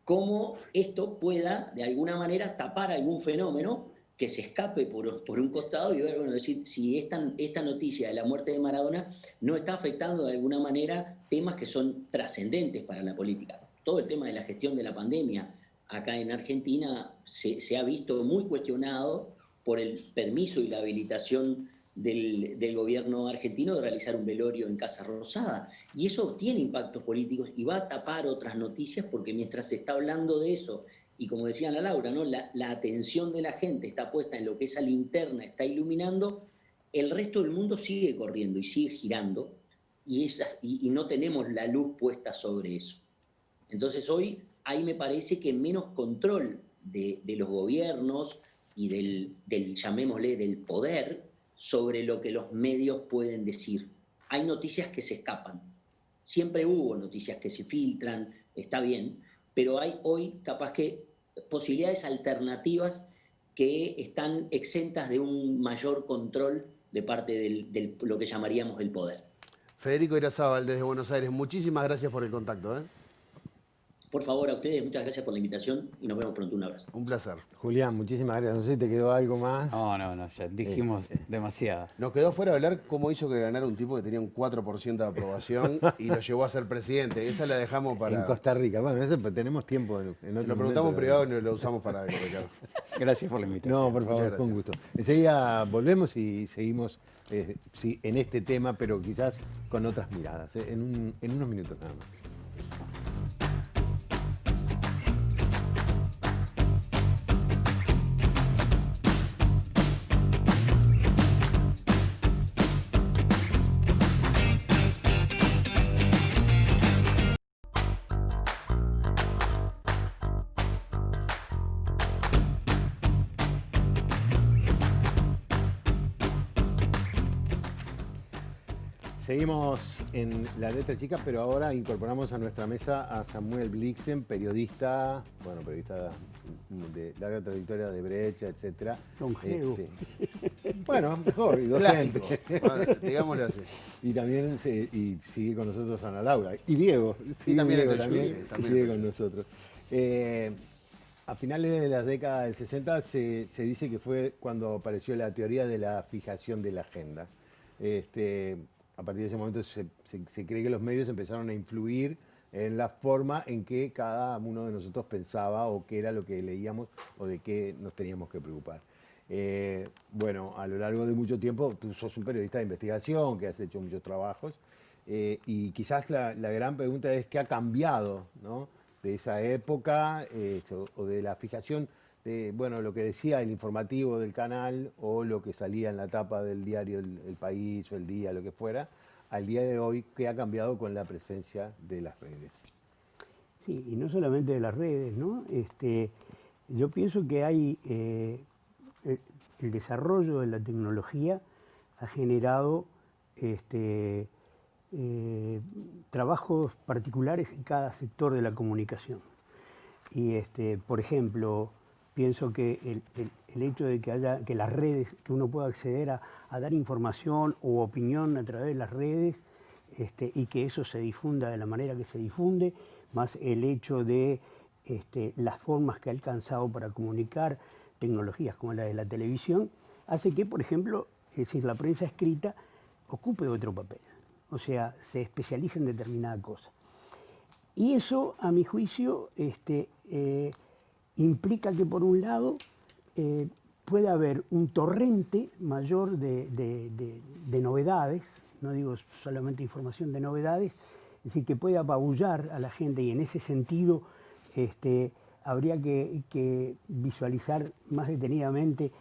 cómo esto pueda de alguna manera tapar algún fenómeno que se escape por un costado y ver, bueno, decir, si esta noticia de la muerte de Maradona no está afectando de alguna manera temas que son trascendentes para la política. Todo el tema de la gestión de la pandemia acá en Argentina se ha visto muy cuestionado por el permiso y la habilitación del gobierno argentino de realizar un velorio en Casa Rosada. Y eso tiene impactos políticos y va a tapar otras noticias, porque mientras se está hablando de eso, y como decía Ana Laura, ¿no? La atención de la gente está puesta en lo que esa linterna está iluminando, el resto del mundo sigue corriendo y sigue girando, y no tenemos la luz puesta sobre eso. Entonces hoy hay, me parece, que menos control de los gobiernos y del, llamémosle, del poder sobre lo que los medios pueden decir. Hay noticias que se escapan. Siempre hubo noticias que se filtran, está bien, pero hay hoy capaz que posibilidades alternativas que están exentas de un mayor control de parte de lo que llamaríamos el poder. Federico Irazábal, desde Buenos Aires, muchísimas gracias por el contacto. Por favor, a ustedes, muchas gracias por la invitación y nos vemos pronto. Un abrazo. Un placer. Julián, muchísimas gracias. No sé si te quedó algo más. No, ya dijimos demasiado. Nos quedó fuera hablar cómo hizo que ganara un tipo que tenía un 4% de aprobación y lo llevó a ser presidente. Esa la dejamos para... En Costa Rica. Bueno, eso tenemos tiempo en otro Se lo preguntamos en privado y lo usamos para algo, Ricardo. Gracias por la invitación. No, por favor, fue un gusto. Enseguida volvemos y seguimos en este tema, pero quizás con otras miradas. En unos minutos nada más. Seguimos en La Letra Chica, pero ahora incorporamos a nuestra mesa a Samuel Blixen, periodista de larga trayectoria de Brecha, etcétera. Longevo. Bueno, mejor, y docente. Digámoslo así. Y también sigue con nosotros Ana Laura. Y Diego. Y también Diego también sigue con nosotros. A finales de la década del 60 se dice que fue cuando apareció la teoría de la fijación de la agenda. A partir de ese momento se cree que los medios empezaron a influir en la forma en que cada uno de nosotros pensaba o qué era lo que leíamos o de qué nos teníamos que preocupar. Bueno, a lo largo de mucho tiempo, tú sos un periodista de investigación, que has hecho muchos trabajos, y quizás la gran pregunta es qué ha cambiado, ¿no? de esa época o de la fijación de, bueno, lo que decía el informativo del canal o lo que salía en la tapa del diario El País o El Día, lo que fuera, al día de hoy, que ha cambiado con la presencia de las redes. Sí, y no solamente de las redes, ¿no? Yo pienso que hay el desarrollo de la tecnología ha generado trabajos particulares en cada sector de la comunicación. Y por ejemplo, pienso que el hecho de que las redes, que uno pueda acceder a dar información o opinión a través de las redes, y que eso se difunda de la manera que se difunde, más el hecho de las formas que ha alcanzado para comunicar, tecnologías como la de la televisión, hace que, por ejemplo, es decir, la prensa escrita ocupe otro papel, o sea, se especializa en determinada cosa. Y eso, a mi juicio, implica que, por un lado, puede haber un torrente mayor de novedades, no digo solamente información, de novedades, es decir, que puede apabullar a la gente, y en ese sentido habría que visualizar más detenidamente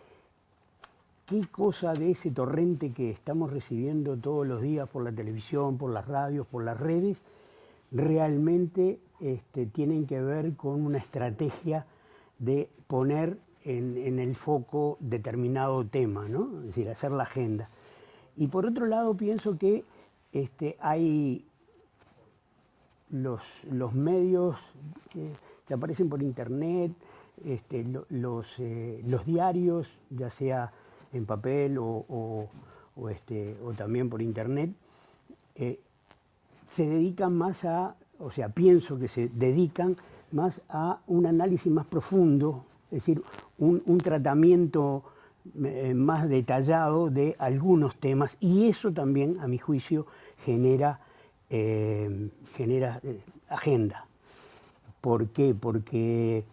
qué cosa de ese torrente que estamos recibiendo todos los días por la televisión, por las radios, por las redes, realmente tienen que ver con una estrategia de poner en el foco determinado tema, ¿no? Es decir, hacer la agenda. Y por otro lado, pienso que hay los medios que aparecen por internet, los diarios, ya sea en papel o también por internet, se dedican más a, o sea, pienso que se dedican más a un análisis más profundo, es decir, un tratamiento más detallado de algunos temas, y eso también, a mi juicio, genera agenda. ¿Por qué? Porque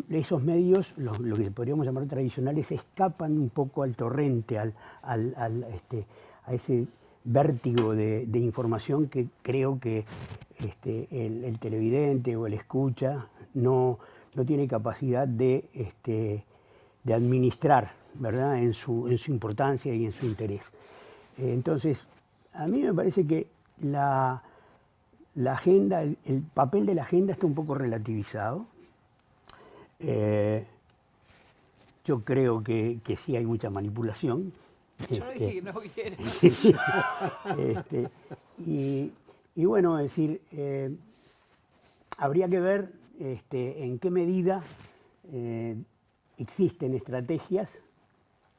esos medios, lo que podríamos llamar tradicionales, escapan un poco al torrente, a ese vértigo de información que creo que el televidente o el escucha no tiene capacidad de administrar, ¿verdad?, en su importancia y en su interés. Entonces, a mí me parece que la agenda, el papel de la agenda está un poco relativizado. Yo creo que sí hay mucha manipulación. Yo no dije que no quiera. Y bueno, es decir, habría que ver en qué medida existen estrategias.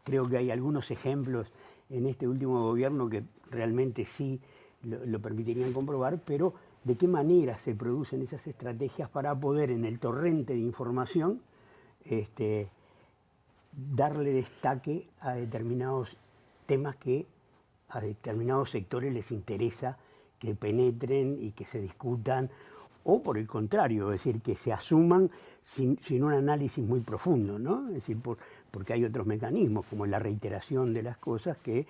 Creo que hay algunos ejemplos en este último gobierno que realmente sí lo permitirían comprobar, pero de qué manera se producen esas estrategias para poder en el torrente de información darle destaque a determinados temas que a determinados sectores les interesa que penetren y que se discutan, o por el contrario, es decir, que se asuman sin un análisis muy profundo, ¿no? Es decir, porque hay otros mecanismos, como la reiteración de las cosas, que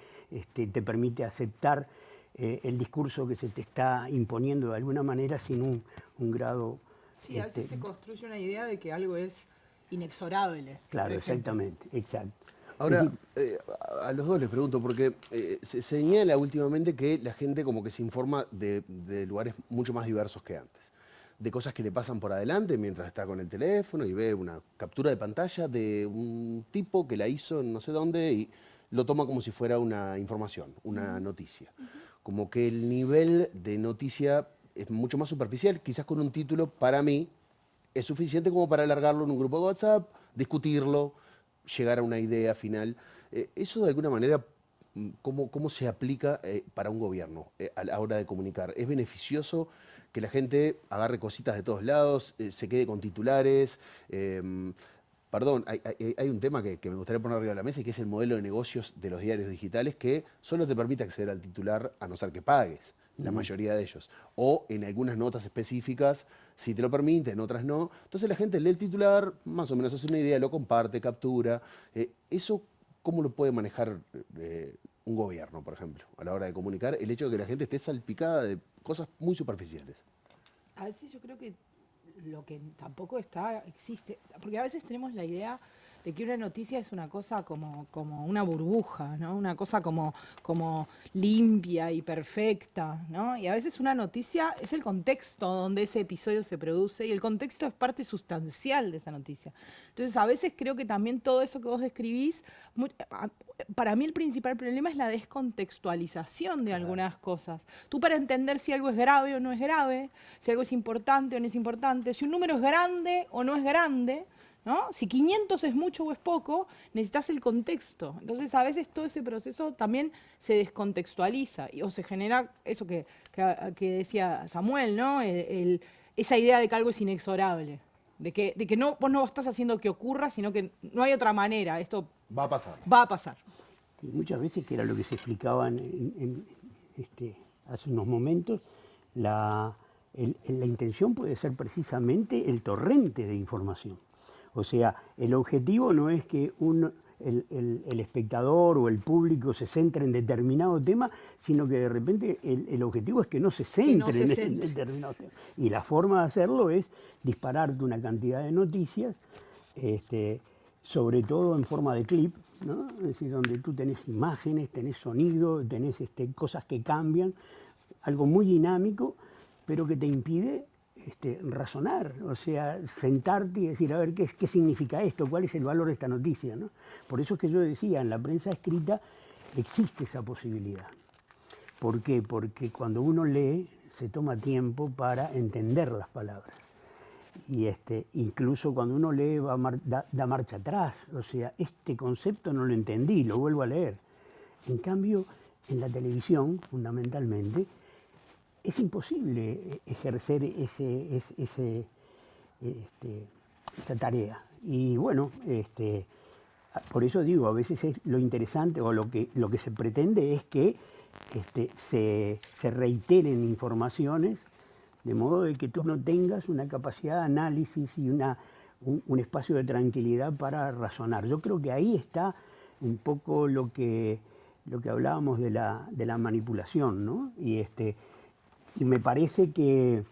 te permite aceptar el discurso que se te está imponiendo de alguna manera sin un grado... Sí, a veces se construye una idea de que algo es inexorable. Claro, exactamente, exacto. Ahora, a los dos les pregunto, porque se señala últimamente que la gente como que se informa de lugares mucho más diversos que antes. De cosas que le pasan por adelante mientras está con el teléfono y ve una captura de pantalla de un tipo que la hizo en no sé dónde y lo toma como si fuera una información, una noticia. Como que el nivel de noticia es mucho más superficial, quizás con un título, para mí, es suficiente como para alargarlo en un grupo de WhatsApp, discutirlo, llegar a una idea final. Eso de alguna manera, ¿cómo se aplica para un gobierno a la hora de comunicar? ¿Es beneficioso que la gente agarre cositas de todos lados, se quede con titulares? Perdón, hay un tema que me gustaría poner arriba de la mesa y que es el modelo de negocios de los diarios digitales, que solo te permite acceder al titular a no ser que pagues, la mayoría de ellos. O en algunas notas específicas, si te lo permite, en otras no. Entonces la gente lee el titular, más o menos hace una idea, lo comparte, captura. ¿Eso cómo lo puede manejar un gobierno, por ejemplo, a la hora de comunicar? El hecho de que la gente esté salpicada de cosas muy superficiales. A veces yo creo que lo que tampoco existe, porque a veces tenemos la idea de que una noticia es una cosa como una burbuja, ¿no? Una cosa como limpia y perfecta, ¿no? Y a veces una noticia es el contexto donde ese episodio se produce y el contexto es parte sustancial de esa noticia. Entonces a veces creo que también todo eso que vos describís, para mí el principal problema es la descontextualización de algunas cosas. Tú para entender si algo es grave o no es grave, si algo es importante o no es importante, si un número es grande o no es grande, ¿no? Si 500 es mucho o es poco, necesitas el contexto. Entonces, a veces todo ese proceso también se descontextualiza o se genera eso que decía Samuel, ¿no? Esa idea de que algo es inexorable, de que no, vos no estás haciendo que ocurra, sino que no hay otra manera. Esto va a pasar. Va a pasar. Y muchas veces, que era lo que se explicaban hace unos momentos, la intención puede ser precisamente el torrente de información. O sea, el objetivo no es que el espectador o el público se centre en determinado tema, sino que de repente el objetivo es que no se centre en determinado tema. Y la forma de hacerlo es dispararte una cantidad de noticias, sobre todo en forma de clip, ¿no? Es decir, donde tú tenés imágenes, tenés sonido, tenés cosas que cambian, algo muy dinámico, pero que te impide razonar, o sea, sentarte y decir, a ver, ¿qué significa esto? ¿Cuál es el valor de esta noticia? ¿No? Por eso es que yo decía, en la prensa escrita existe esa posibilidad. ¿Por qué? Porque cuando uno lee, se toma tiempo para entender las palabras. Y incluso cuando uno lee, da marcha atrás. O sea, este concepto no lo entendí, lo vuelvo a leer. En cambio, en la televisión, fundamentalmente, es imposible ejercer esa tarea. Y bueno, por eso digo, a veces es lo interesante o lo que se pretende es que se reiteren informaciones de modo de que tú no tengas una capacidad de análisis y un espacio de tranquilidad para razonar. Yo creo que ahí está un poco lo que hablábamos de la manipulación, ¿no? Y me parece que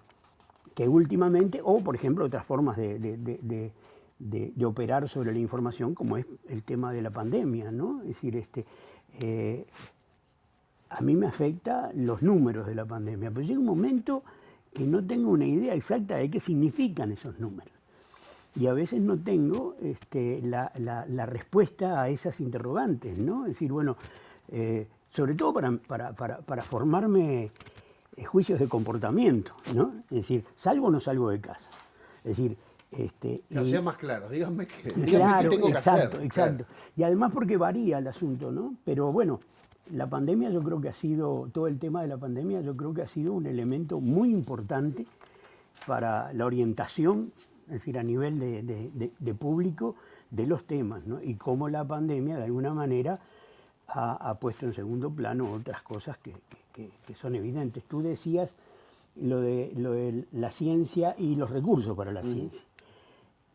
últimamente, o por ejemplo otras formas de operar sobre la información, como es el tema de la pandemia, ¿no? Es decir, a mí me afecta los números de la pandemia, pero llega un momento que no tengo una idea exacta de qué significan esos números. Y a veces no tengo la respuesta a esas interrogantes, ¿no? Es decir, bueno, sobre todo para formarme juicios de comportamiento, ¿no? Es decir, ¿salgo o no salgo de casa? Es decir, sea más claro, díganme qué claro, tengo que hacer. Exacto. Y además porque varía el asunto, ¿no? Pero bueno, la pandemia yo creo que ha sido, todo el tema de la pandemia yo creo que ha sido un elemento muy importante para la orientación, es decir, a nivel de público, de los temas, ¿no? Y cómo la pandemia de alguna manera ha puesto en segundo plano otras cosas que son evidentes. Tú decías lo de la ciencia y los recursos para la ciencia.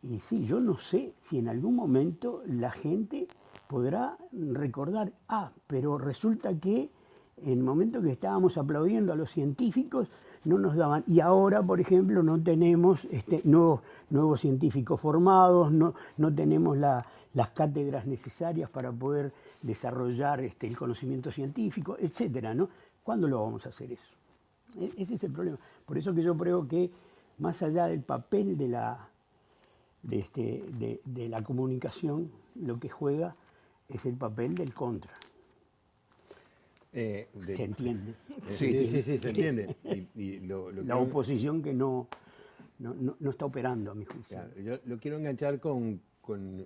Y sí, yo no sé si en algún momento la gente podrá recordar, pero resulta que en el momento que estábamos aplaudiendo a los científicos, no nos daban, y ahora, por ejemplo, no tenemos nuevos científicos formados, no tenemos las cátedras necesarias para poder desarrollar el conocimiento científico, etcétera, ¿no? ¿Cuándo lo vamos a hacer eso? Ese es el problema. Por eso que yo creo que, más allá del papel de la comunicación, lo que juega es el papel del contra. ¿Se entiende? Sí, se entiende. La oposición que no está operando, a mi juicio. Claro, yo lo quiero enganchar con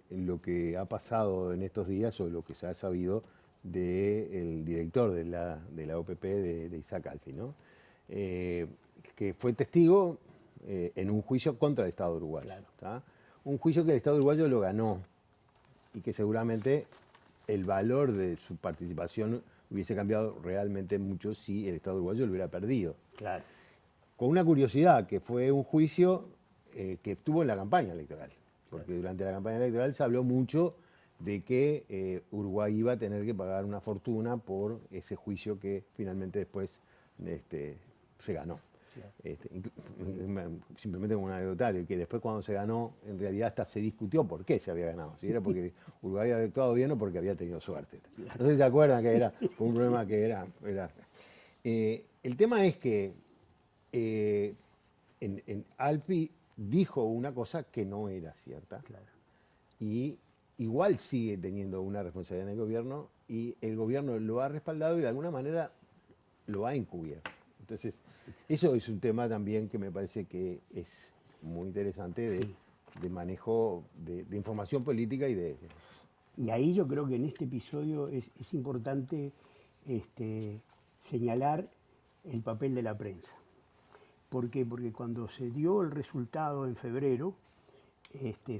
lo que ha pasado en estos días o lo que se ha sabido del director de la OPP, de Isaac Alfi, ¿no? Que fue testigo en un juicio contra el Estado uruguayo. Claro. Un juicio que el Estado uruguayo lo ganó y que seguramente el valor de su participación hubiese cambiado realmente mucho si el Estado uruguayo lo hubiera perdido. Claro. Con una curiosidad, que fue un juicio que estuvo en la campaña electoral, porque durante la campaña electoral se habló mucho de que Uruguay iba a tener que pagar una fortuna por ese juicio que finalmente después se ganó. Simplemente como un anecdotario, que después cuando se ganó, en realidad hasta se discutió por qué se había ganado, si era porque Uruguay había actuado bien o porque había tenido suerte. No sé si se acuerdan que era un problema que era. El tema es que Alfie dijo una cosa que no era cierta, y igual sigue teniendo una responsabilidad en el gobierno, y el gobierno lo ha respaldado y de alguna manera lo ha encubierto. Entonces, eso es un tema también que me parece que es muy interesante de manejo de información política y de... Y ahí yo creo que en este episodio es importante señalar el papel de la prensa. ¿Por qué? Porque cuando se dio el resultado en febrero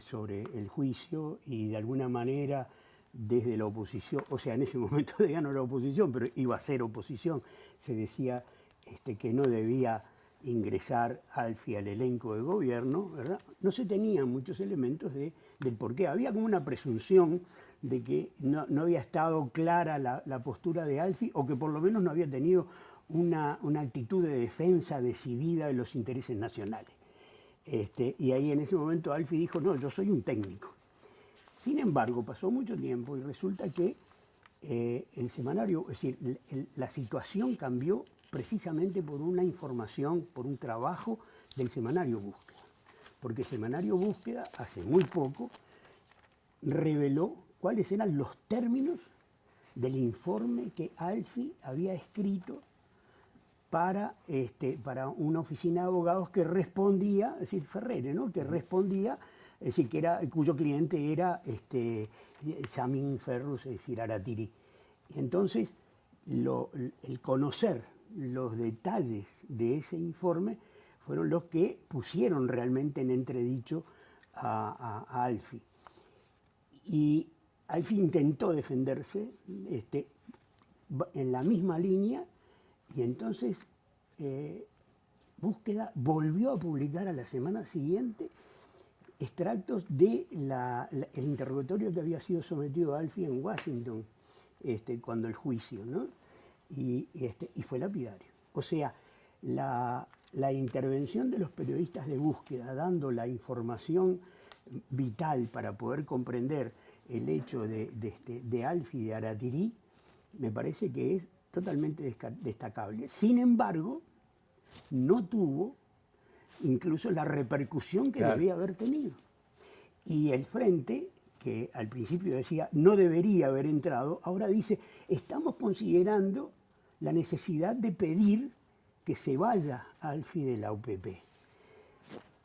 sobre el juicio, y de alguna manera desde la oposición, o sea, en ese momento ya no era oposición, pero iba a ser oposición, se decía que no debía ingresar Alfie al elenco de gobierno, ¿verdad? No se tenían muchos elementos del por qué. Había como una presunción de que no había estado clara la postura de Alfie, o que por lo menos no había tenido una actitud de defensa decidida de los intereses nacionales. Y ahí en ese momento Alfie dijo, no, yo soy un técnico. Sin embargo, pasó mucho tiempo y resulta que el semanario, es decir, la situación cambió precisamente por una información, por un trabajo del semanario Búsqueda. Porque el semanario Búsqueda, hace muy poco, reveló cuáles eran los términos del informe que Alfie había escrito para una oficina de abogados que respondía, es decir, Ferrere, ¿no? Que respondía, es decir, cuyo cliente era Samin Ferrus, es decir, Aratiri. Y entonces, el conocer los detalles de ese informe fueron los que pusieron realmente en entredicho a Alfie. Y Alfie intentó defenderse en la misma línea, y entonces Búsqueda volvió a publicar a la semana siguiente extractos de el interrogatorio que había sido sometido a Alfie en Washington cuando el juicio, ¿no? Y fue lapidario. O sea, la intervención de los periodistas de Búsqueda, dando la información vital para poder comprender el hecho de Alfie y de Aratiri, me parece que es totalmente destacable. Sin embargo, no tuvo incluso la repercusión que debía haber tenido. Y el Frente, que al principio decía no debería haber entrado, ahora dice, estamos considerando la necesidad de pedir que se vaya Alfie de la UPP.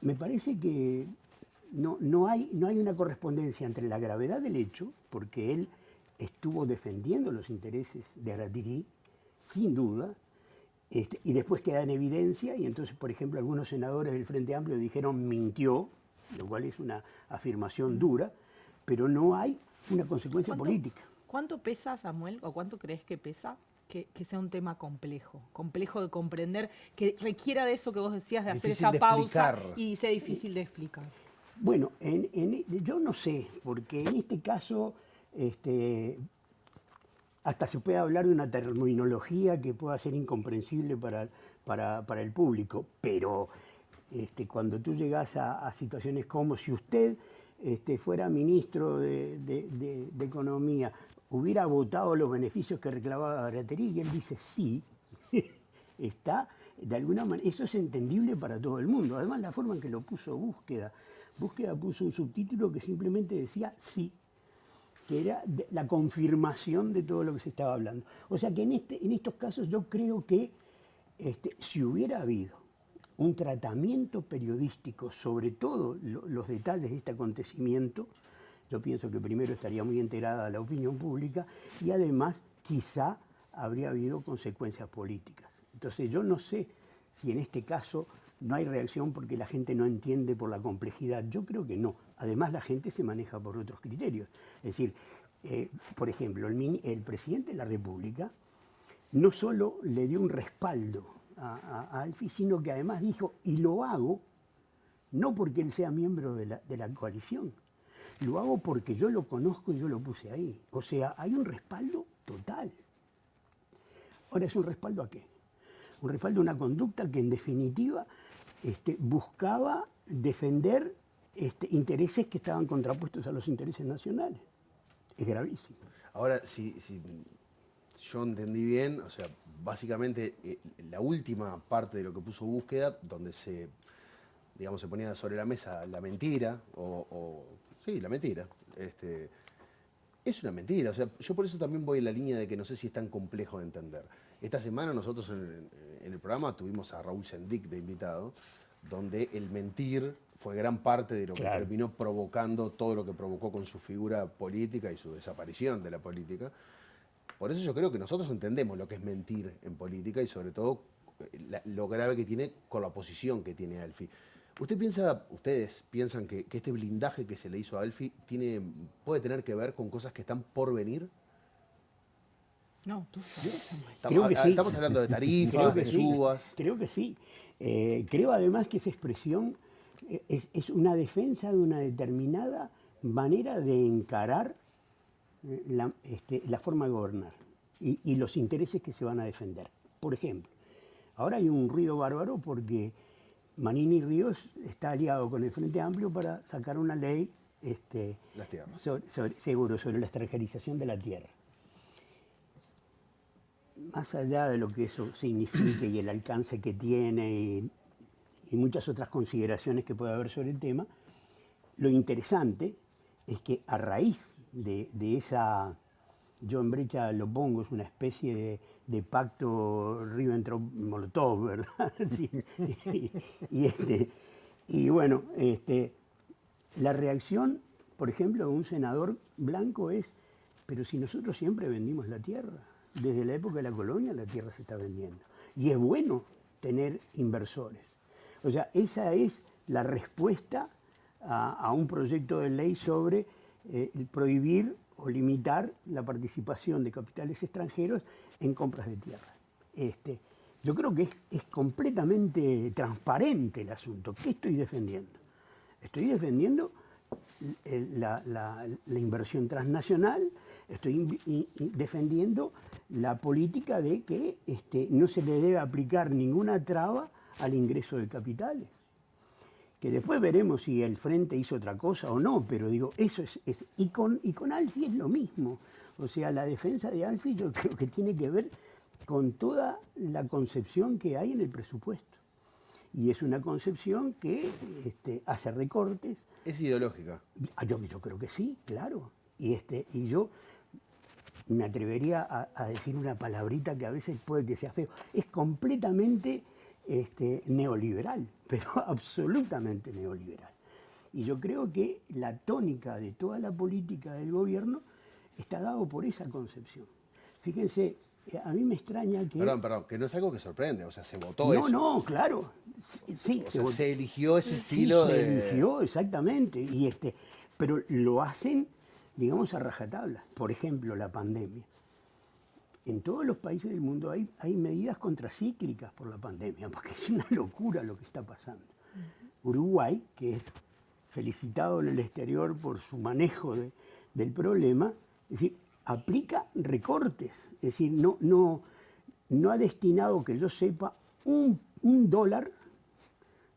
Me parece que no hay una correspondencia entre la gravedad del hecho, porque él estuvo defendiendo los intereses de Aratiri, sin duda, y después queda en evidencia, y entonces, por ejemplo, algunos senadores del Frente Amplio dijeron mintió, lo cual es una afirmación dura, pero no hay una consecuencia política. ¿Cuánto pesa, Samuel, o cuánto crees que pesa que sea un tema complejo de comprender, que requiera de eso que vos decías, de hacer esa pausa y sea difícil de explicar? Bueno, yo no sé, porque en este caso hasta se puede hablar de una terminología que pueda ser incomprensible para el público, pero cuando tú llegas a situaciones como si usted fuera ministro de Economía, hubiera votado los beneficios que reclamaba Aratiri, y él dice sí, está de alguna manera, eso es entendible para todo el mundo. Además, la forma en que lo puso Búsqueda puso un subtítulo que simplemente decía sí, que era la confirmación de todo lo que se estaba hablando. O sea que en estos casos yo creo que si hubiera habido un tratamiento periodístico sobre todo los detalles de este acontecimiento, yo pienso que primero estaría muy enterada la opinión pública, y además quizá habría habido consecuencias políticas. Entonces yo no sé si en este caso no hay reacción porque la gente no entiende por la complejidad. Yo creo que no. Además la gente se maneja por otros criterios. Es decir, por ejemplo, el presidente de la República no solo le dio un respaldo a Alfie, sino que además dijo, y lo hago no porque él sea miembro de la coalición, lo hago porque yo lo conozco y yo lo puse ahí. O sea, hay un respaldo total. Ahora, ¿es un respaldo a qué? un respaldo a una conducta que en definitiva buscaba defender intereses que estaban contrapuestos a los intereses nacionales. Es gravísimo. Ahora, si yo entendí bien, o sea, básicamente la última parte de lo que puso Búsqueda, donde se ponía sobre la mesa la mentira, sí, la mentira. Es una mentira, o sea, yo por eso también voy en la línea de que no sé si es tan complejo de entender. Esta semana nosotros en el programa tuvimos a Raúl Sendic de invitado, donde el mentir fue gran parte de lo que terminó provocando todo lo que provocó con su figura política y su desaparición de la política. Por eso yo creo que nosotros entendemos lo que es mentir en política y sobre todo lo grave que tiene con la oposición que tiene Alfie. ¿Ustedes piensan que este blindaje que se le hizo a Alfie puede tener que ver con cosas que están por venir? No, tú sabes. Estamos hablando de tarifas, de subas. Creo que sí. Creo además que esa expresión es una defensa de una determinada manera de encarar la forma de gobernar y los intereses que se van a defender. Por ejemplo, ahora hay un ruido bárbaro porque Manini Ríos está aliado con el Frente Amplio para sacar una ley sobre la extranjerización de la tierra. Más allá de lo que eso signifique y el alcance que tiene y muchas otras consideraciones que puede haber sobre el tema, lo interesante es que a raíz de esa, yo en brecha lo pongo, es una especie de pacto Ribbentrop-Molotov, ¿verdad? Sí. Y bueno, la reacción, por ejemplo, de un senador blanco es, pero si nosotros siempre vendimos la tierra, desde la época de la colonia la tierra se está vendiendo. Y es bueno tener inversores. O sea, esa es la respuesta a un proyecto de ley sobre prohibir o limitar la participación de capitales extranjeros en compras de tierra. Yo creo que es completamente transparente el asunto. ¿Qué estoy defendiendo? Estoy defendiendo la inversión transnacional, estoy defendiendo la política de que no se le debe aplicar ninguna traba al ingreso de capitales. Que después veremos si el Frente hizo otra cosa o no, pero digo, eso es y con Alfie es lo mismo. O sea, la defensa de Alfie yo creo que tiene que ver con toda la concepción que hay en el presupuesto. Y es una concepción que hace recortes. ¿Es ideológica? Yo creo que sí, claro. Y yo me atrevería a decir una palabrita que a veces puede que sea feo. Es completamente neoliberal, pero absolutamente neoliberal. Y yo creo que la tónica de toda la política del gobierno está dado por esa concepción. Fíjense, a mí me extraña que... Perdón, que no es algo que sorprende, o sea, se votó eso. No, claro. Sí, o sea, se eligió ese estilo de... Se eligió, exactamente. Pero lo hacen, digamos, a rajatabla. Por ejemplo, la pandemia. En todos los países del mundo hay medidas contracíclicas por la pandemia, porque es una locura lo que está pasando. Uruguay, que es felicitado en el exterior por su manejo del problema, es decir, aplica recortes. Es decir, no ha destinado, que yo sepa, un dólar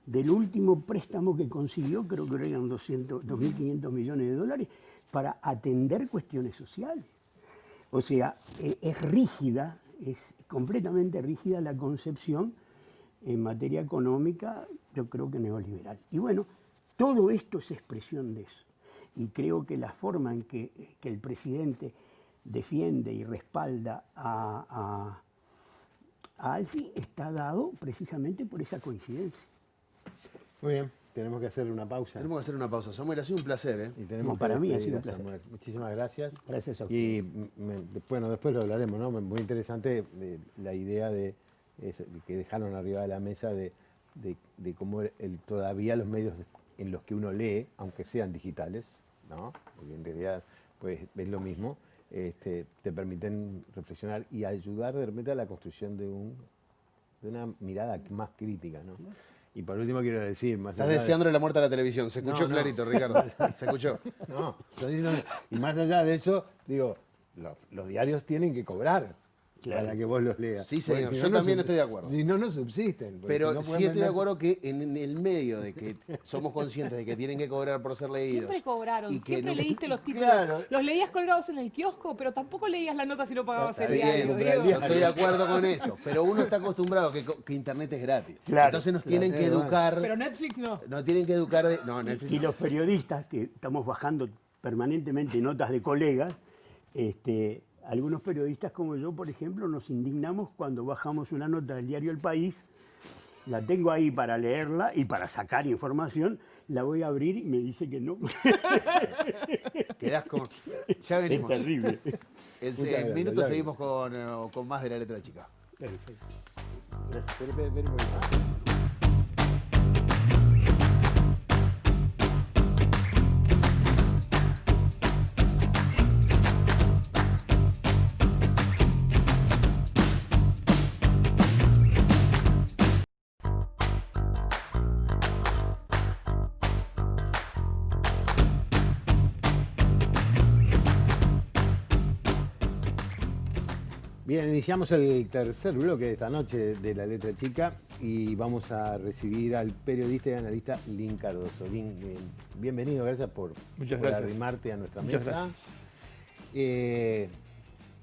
del último préstamo que consiguió, creo que eran 2.500 millones de dólares, para atender cuestiones sociales. O sea, es rígida, es completamente rígida la concepción en materia económica, yo creo que neoliberal. Y bueno, todo esto es expresión de eso. Y creo que la forma en que el presidente defiende y respalda a Alfie está dado precisamente por esa coincidencia. Muy bien. Tenemos que hacer una pausa. Tenemos que hacer una pausa. Samuel, ha sido un placer, ¿eh? Y tenemos para mí ha sido un placer. Samuel. Muchísimas gracias. Gracias a usted. Y bueno, después lo hablaremos, ¿no? Muy interesante la idea que dejaron arriba de la mesa de cómo todavía los medios en los que uno lee, aunque sean digitales, ¿no? Porque en realidad pues es lo mismo, te permiten reflexionar y ayudar de repente a la construcción de una mirada más crítica, ¿no? Y por último quiero decir... Estás deseándole la muerte a la televisión. Se escuchó clarito, Ricardo. Se escuchó. No, y más allá de eso, digo, los diarios tienen que cobrar. para que vos los leas. Sí, Porque señor, si yo no, también no estoy de acuerdo. Si no, no subsisten. Pero si no sí pueden estoy de venderse- acuerdo que en el medio de que somos conscientes de que tienen que cobrar por ser leídos. Siempre cobraron, y que siempre no- leíste los títulos. Claro. Los leías colgados en el kiosco, pero tampoco leías la nota si no pagabas Está el bien, diario. Diego. yo estoy de acuerdo con eso, pero uno está acostumbrado a que Internet es gratis. Claro, Entonces nos claro, tienen que educar. Pero Netflix no. No tienen que educar de. No, Netflix. Y los periodistas, que estamos bajando permanentemente notas de colegas, algunos periodistas como yo, por ejemplo, nos indignamos cuando bajamos una nota del diario El País, la tengo ahí para leerla y para sacar información, la voy a abrir y me dice que no. Quedás con. Ya venimos. Es terrible. En Muchas gracias, minutos Gaby. seguimos con más de La Letra Chica. Perfecto. Gracias. Espera un poquito. Bien, iniciamos el tercer bloque de esta noche de La Letra Chica y vamos a recibir al periodista y analista Lin Cardoso. Lin, bienvenido, gracias por arrimarte a nuestra Muchas mesa. gracias.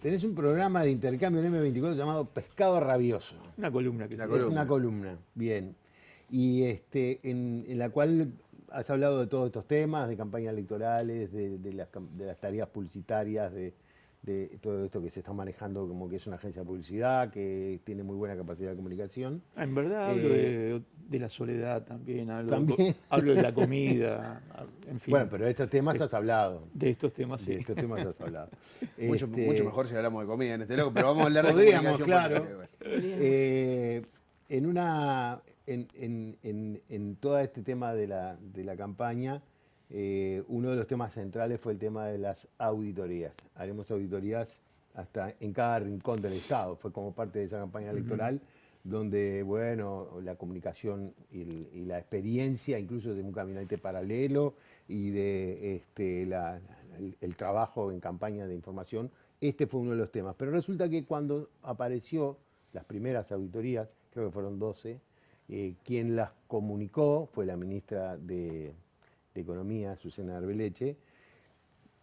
Tenés un programa de intercambio en M24 llamado Pescado Rabioso. Una columna que Es una columna, bien. Y en la cual has hablado de todos estos temas, de campañas electorales, de las tareas publicitarias, de todo esto que se está manejando como que es una agencia de publicidad, que tiene muy buena capacidad de comunicación. En verdad hablo de la soledad también, ¿También? hablo de la comida, en fin. Bueno, pero de estos temas has hablado. De estos temas, sí. De estos temas has hablado. Mucho mejor si hablamos de comida en este loco, pero vamos a hablar de Podríamos, comunicación claro. política. En todo este tema de la campaña, uno de los temas centrales fue el tema de las auditorías. Haremos auditorías hasta en cada rincón del Estado. Fue como parte de esa campaña electoral, donde, bueno, la comunicación y la experiencia, incluso de un gabinete paralelo y de el trabajo en campaña de información, este fue uno de los temas. Pero resulta que cuando apareció las primeras auditorías, creo que fueron 12, quien las comunicó fue la ministra de Economía, Susana Arbeleche.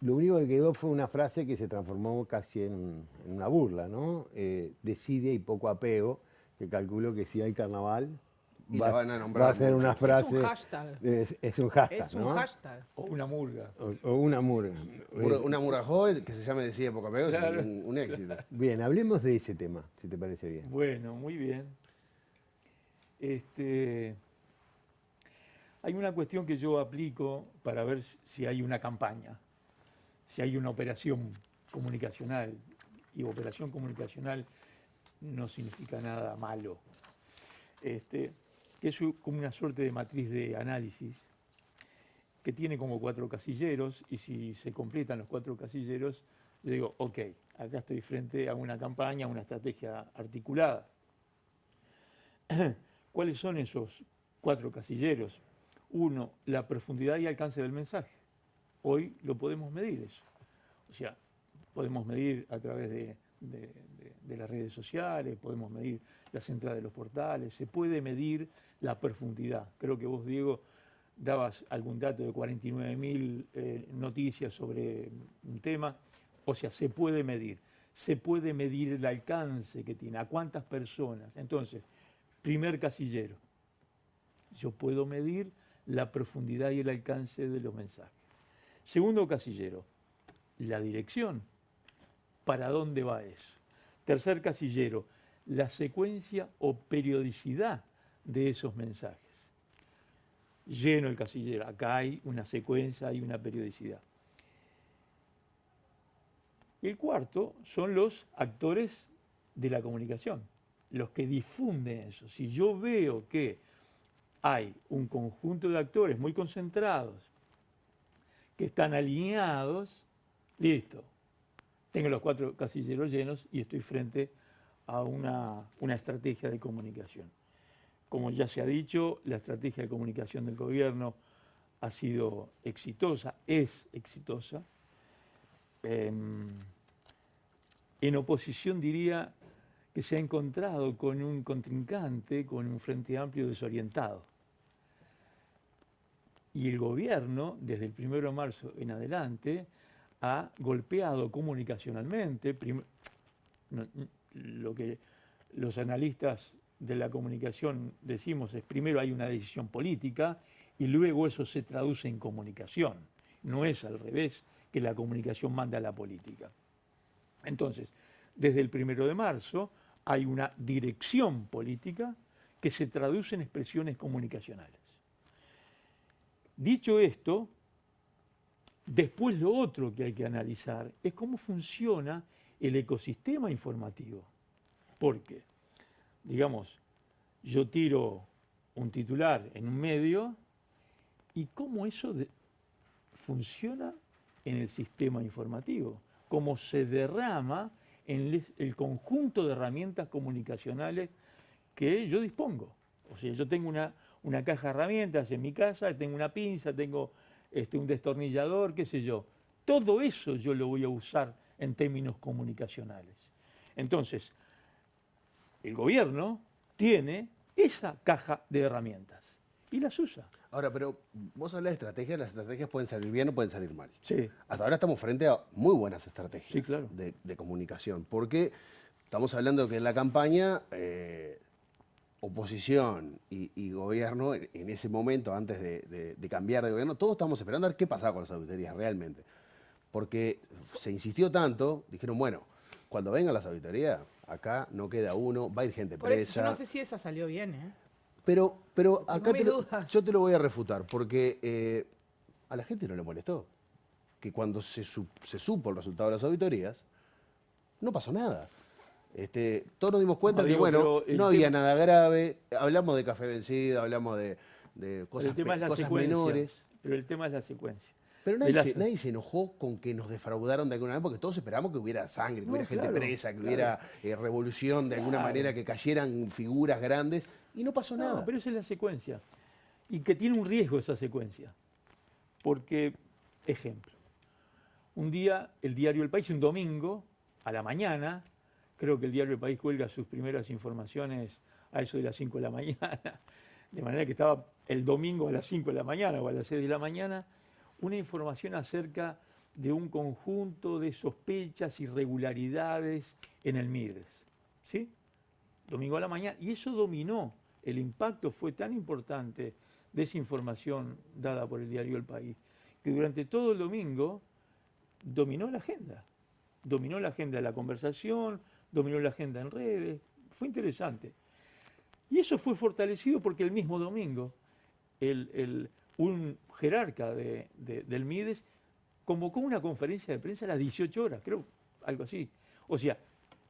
Lo único que quedó fue una frase que se transformó casi en una burla, ¿no? Decide y poco apego, que calculo que si hay carnaval Y la van a nombrar va a ser una frase. Es un hashtag. Es un hashtag, Es un ¿no? hashtag. O una murga. O una murga. Una murga joven que se llame Decide Poco Apego Claro. es un éxito. Bien, hablemos de ese tema, si te parece bien. Bueno, muy bien. Hay una cuestión que yo aplico para ver si hay una campaña, si hay una operación comunicacional. Y operación comunicacional no significa nada malo. Que es como una suerte de matriz de análisis que tiene como 4 casilleros, y si se completan los 4 casilleros, yo digo, ok, acá estoy frente a una campaña, a una estrategia articulada. ¿Cuáles son esos 4 casilleros? 1, la profundidad y alcance del mensaje. Hoy lo podemos medir eso. O sea, podemos medir a través de las redes sociales, podemos medir las entradas de los portales, se puede medir la profundidad. Creo que vos, Diego, dabas algún dato de 49.000 noticias sobre un tema. O sea, se puede medir. Se puede medir el alcance que tiene, a cuántas personas. Entonces, primer casillero, yo puedo medir la profundidad y el alcance de los mensajes. Segundo casillero, la dirección. ¿Para dónde va eso? Tercer casillero, la secuencia o periodicidad de esos mensajes. Lleno el casillero. Acá hay una secuencia, hay una periodicidad. Y el cuarto son los actores de la comunicación, los que difunden eso. Si yo veo que hay un conjunto de actores muy concentrados, que están alineados, listo. Tengo los 4 casilleros llenos y estoy frente a una estrategia de comunicación. Como ya se ha dicho, la estrategia de comunicación del gobierno ha sido exitosa, es exitosa. En oposición diría que se ha encontrado con un contrincante, con un Frente Amplio desorientado. Y el gobierno, desde el 1 de marzo en adelante, ha golpeado comunicacionalmente, lo que los analistas de la comunicación decimos es primero hay una decisión política y luego eso se traduce en comunicación. No es al revés, que la comunicación manda a la política. Entonces, desde el 1 de marzo hay una dirección política que se traduce en expresiones comunicacionales. Dicho esto, después lo otro que hay que analizar es cómo funciona el ecosistema informativo. Porque, digamos, yo tiro un titular en un medio y cómo eso funciona en el sistema informativo, cómo se derrama en el conjunto de herramientas comunicacionales que yo dispongo. O sea, yo tengo una caja de herramientas en mi casa, tengo una pinza, tengo un destornillador, qué sé yo. Todo eso yo lo voy a usar en términos comunicacionales. Entonces, el gobierno tiene esa caja de herramientas y las usa. Ahora, pero vos hablas de estrategias, las estrategias pueden salir bien o pueden salir mal. Sí. Hasta ahora estamos frente a muy buenas estrategias sí, claro. de comunicación, porque estamos hablando que en la campaña oposición y gobierno, en ese momento, antes de cambiar de gobierno, todos estamos esperando a ver qué pasaba con las auditorías realmente. Porque se insistió tanto, dijeron, bueno, cuando vengan las auditorías, acá no queda uno, va a ir gente Por eso, presa. yo no sé si esa salió bien, ¿eh? Pero acá no yo te lo voy a refutar, porque a la gente no le molestó que cuando se supo el resultado de las auditorías, no pasó nada. Todos nos dimos cuenta que, bueno, no había nada grave, hablamos de café vencido, hablamos de cosas menores. Pero el tema es la secuencia. Pero nadie se enojó con que nos defraudaron de alguna manera, porque todos esperamos que hubiera sangre, que hubiera gente presa, que hubiera revolución de alguna manera, que cayeran figuras grandes, y no pasó nada. No, pero esa es la secuencia. Y que tiene un riesgo esa secuencia. Porque, ejemplo, un día el diario El País, un domingo, a la mañana, creo que el diario El País cuelga sus primeras informaciones a eso de las 5 de la mañana, de manera que estaba el domingo a las 5 de la mañana o a las 6 de la mañana, una información acerca de un conjunto de sospechas, irregularidades en el MIDES. ¿Sí? Domingo a la mañana. Y eso dominó. El impacto fue tan importante de esa información dada por el diario El País, que durante todo el domingo dominó la agenda. Dominó la agenda de la conversación, dominó la agenda en redes. Fue interesante. Y eso fue fortalecido porque el mismo domingo un jerarca del MIDES convocó una conferencia de prensa a las 18 horas, creo, algo así. O sea,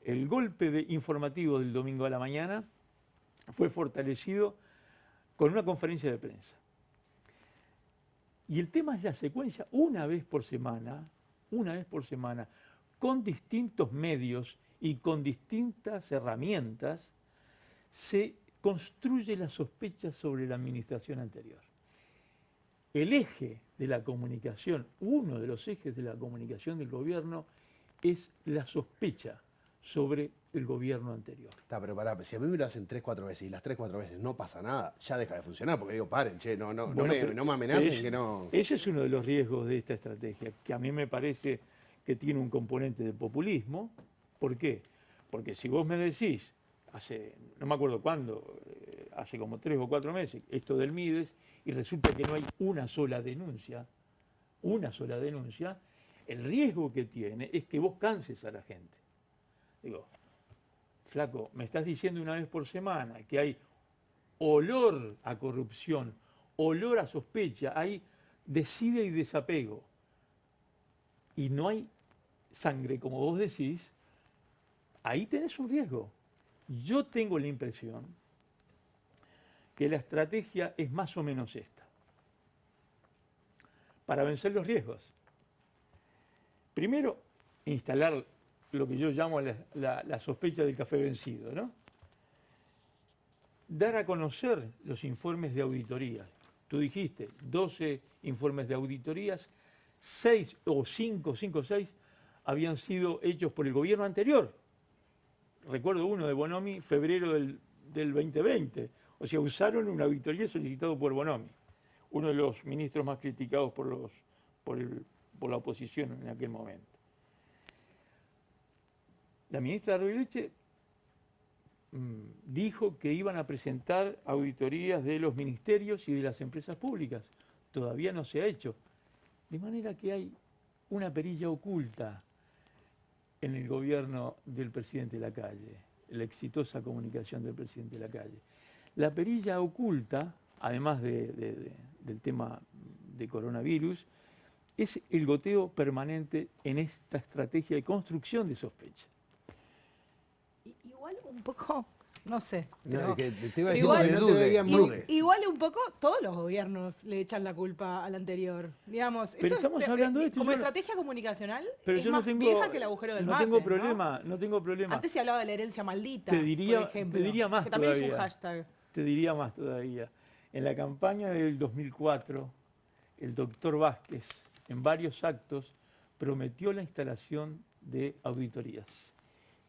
el golpe informativo del domingo a la mañana fue fortalecido con una conferencia de prensa. Y el tema es la secuencia, una vez por semana, con distintos medios y con distintas herramientas, se construye la sospecha sobre la administración anterior. El eje de la comunicación, uno de los ejes de la comunicación del gobierno, es la sospecha sobre el gobierno anterior. Pero pará, si a mí me lo hacen 3-4 veces y las 3-4 veces no pasa nada, ya deja de funcionar, porque digo, paren, che, no me amenacen que no... Ese es uno de los riesgos de esta estrategia, que a mí me parece que tiene un componente de populismo. ¿Por qué? Porque si vos me decís, no me acuerdo cuándo, hace como 3 o 4 meses, esto del MIDES, y resulta que no hay una sola denuncia, el riesgo que tiene es que vos canses a la gente. Digo, flaco, me estás diciendo una vez por semana que hay olor a corrupción, olor a sospecha, hay decide y desapego, y no hay sangre, como vos decís, ahí tenés un riesgo. Yo tengo la impresión que la estrategia es más o menos esta, para vencer los riesgos. Primero, instalar lo que yo llamo la sospecha del café vencido, ¿no? Dar a conocer los informes de auditoría. Tú dijiste 12 informes de auditorías, 6 o 5 o 6 habían sido hechos por el gobierno anterior. recuerdo uno de Bonomi, febrero del 2020. O sea, usaron una auditoría solicitada por Bonomi, uno de los ministros más criticados por la oposición en aquel momento. La ministra Arroyo dijo que iban a presentar auditorías de los ministerios y de las empresas públicas. Todavía no se ha hecho. De manera que hay una perilla oculta en el gobierno del presidente Lacalle, la exitosa comunicación del presidente Lacalle. La perilla oculta, además del tema de coronavirus, es el goteo permanente en esta estrategia de construcción de sospecha. Igual un poco, no sé. No, pero- que te iba a decir igual, que no te veía muy... igual un poco todos los gobiernos le echan la culpa al anterior. Digamos, Pero eso estamos es, hablando de esto, como yo no- estrategia comunicacional Pero es yo más no tengo, vieja que el agujero del no mate. tengo ¿no? problema, no tengo problema. Antes se hablaba de la herencia maldita, Te diría, por ejemplo, te diría más que también todavía. es un hashtag. Te diría más todavía. En la campaña del 2004, el doctor Vázquez, en varios actos, prometió la instalación de auditorías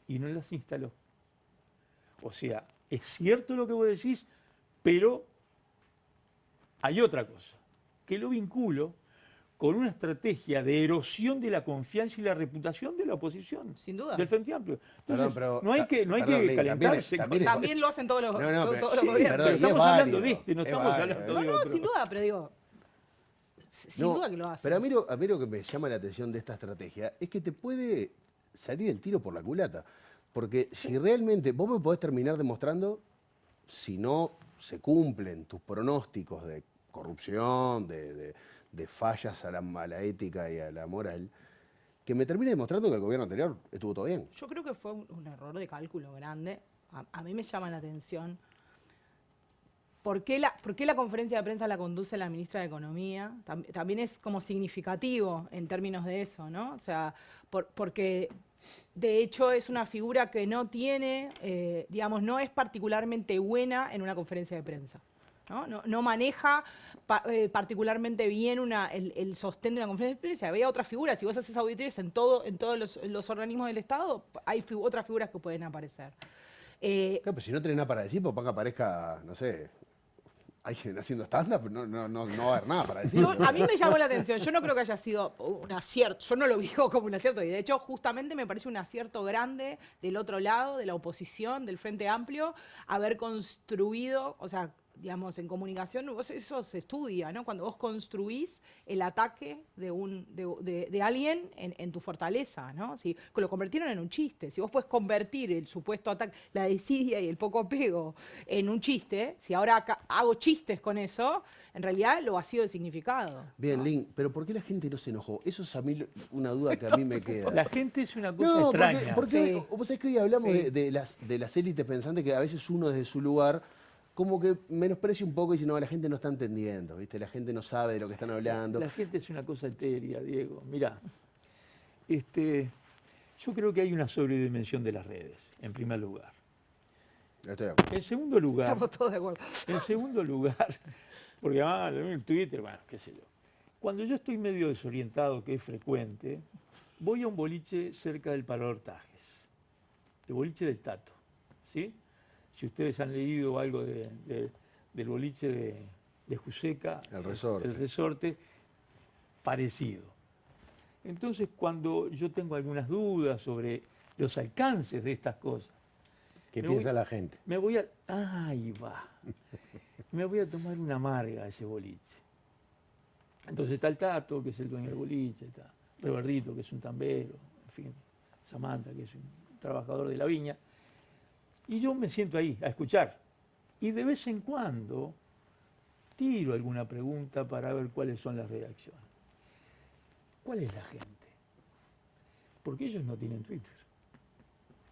y no las instaló. O sea, es cierto lo que vos decís, pero hay otra cosa, que lo vinculo con una estrategia de erosión de la confianza y la reputación de la oposición. Sin duda. Del Frente Amplio. Entonces, Perdón, pero no hay que, Ley, calentarse. También lo hacen todos los, pero- todos los sí, gobiernos. Pero estamos hablando de este, no es estamos válido. hablando No, de no, otro. sin duda, pero digo, sin No, duda que lo hacen. Pero a mí lo que me llama la atención de esta estrategia es que te puede salir el tiro por la culata. Porque si realmente vos me podés terminar demostrando, si no se cumplen tus pronósticos de corrupción, de fallas a la ética y a la moral, que me termine demostrando que el gobierno anterior estuvo todo bien. Yo creo que fue un error de cálculo grande. A mí me llama la atención. ¿Por qué la conferencia de prensa la conduce la ministra de Economía? También es como significativo en términos de eso, ¿no? O sea, porque de hecho es una figura que no tiene, digamos, no es particularmente buena en una conferencia de prensa. No maneja particularmente bien el sostén de una conferencia de prensa. Había otras figuras. Si vos haces auditorías en todos los organismos del Estado, hay otras figuras que pueden aparecer. Claro, pero si no tenés nada para decir, pues para que aparezca, no sé, alguien haciendo stand-up, no va a haber nada para decir. A mí me llamó la atención. Yo no creo que haya sido un acierto. Yo no lo vivo como un acierto. Y de hecho, justamente me parece un acierto grande del otro lado, de la oposición, del Frente Amplio, haber construido, o sea, digamos, en comunicación, eso se estudia, ¿no? Cuando vos construís el ataque de alguien en tu fortaleza, ¿no? Si lo convirtieron en un chiste. Si vos podés convertir el supuesto ataque, la desidia y el poco apego en un chiste, si ahora hago chistes con eso, en realidad lo vacío de significado. Bien, Lin, pero ¿por qué la gente no se enojó? Eso es a mí una duda que a mí me queda. La gente es una cosa No, extraña. porque vos sabés que hoy hablamos Sí. de las élites pensantes que a veces uno desde su lugar como que menosprecia un poco y dice, no, la gente no está entendiendo, ¿viste? La gente no sabe de lo que están hablando. La gente es una cosa etérea, Diego. Mirá, yo creo que hay una sobredimensión de las redes, en primer lugar. Estoy de acuerdo. En segundo lugar, Estamos todos de acuerdo. en segundo lugar, porque además el Twitter, bueno, qué sé yo. Cuando yo estoy medio desorientado, que es frecuente, voy a un boliche cerca del Parador Tajes, el boliche del Tato, ¿sí? Si ustedes han leído algo del boliche de Juseca, El Resorte, parecido. Entonces, cuando yo tengo algunas dudas sobre los alcances de estas cosas, ¿Qué me piensa voy- la gente? Me voy a... ¡Ahí va! Me voy a tomar una amarga a ese boliche. Entonces está el Tato, que es el dueño del boliche, está Reverdito, que es un tambero, en fin, Samantha, que es un trabajador de la viña. Y yo me siento ahí a escuchar. Y de vez en cuando tiro alguna pregunta para ver cuáles son las reacciones. ¿Cuál es la gente? Porque ellos no tienen Twitter.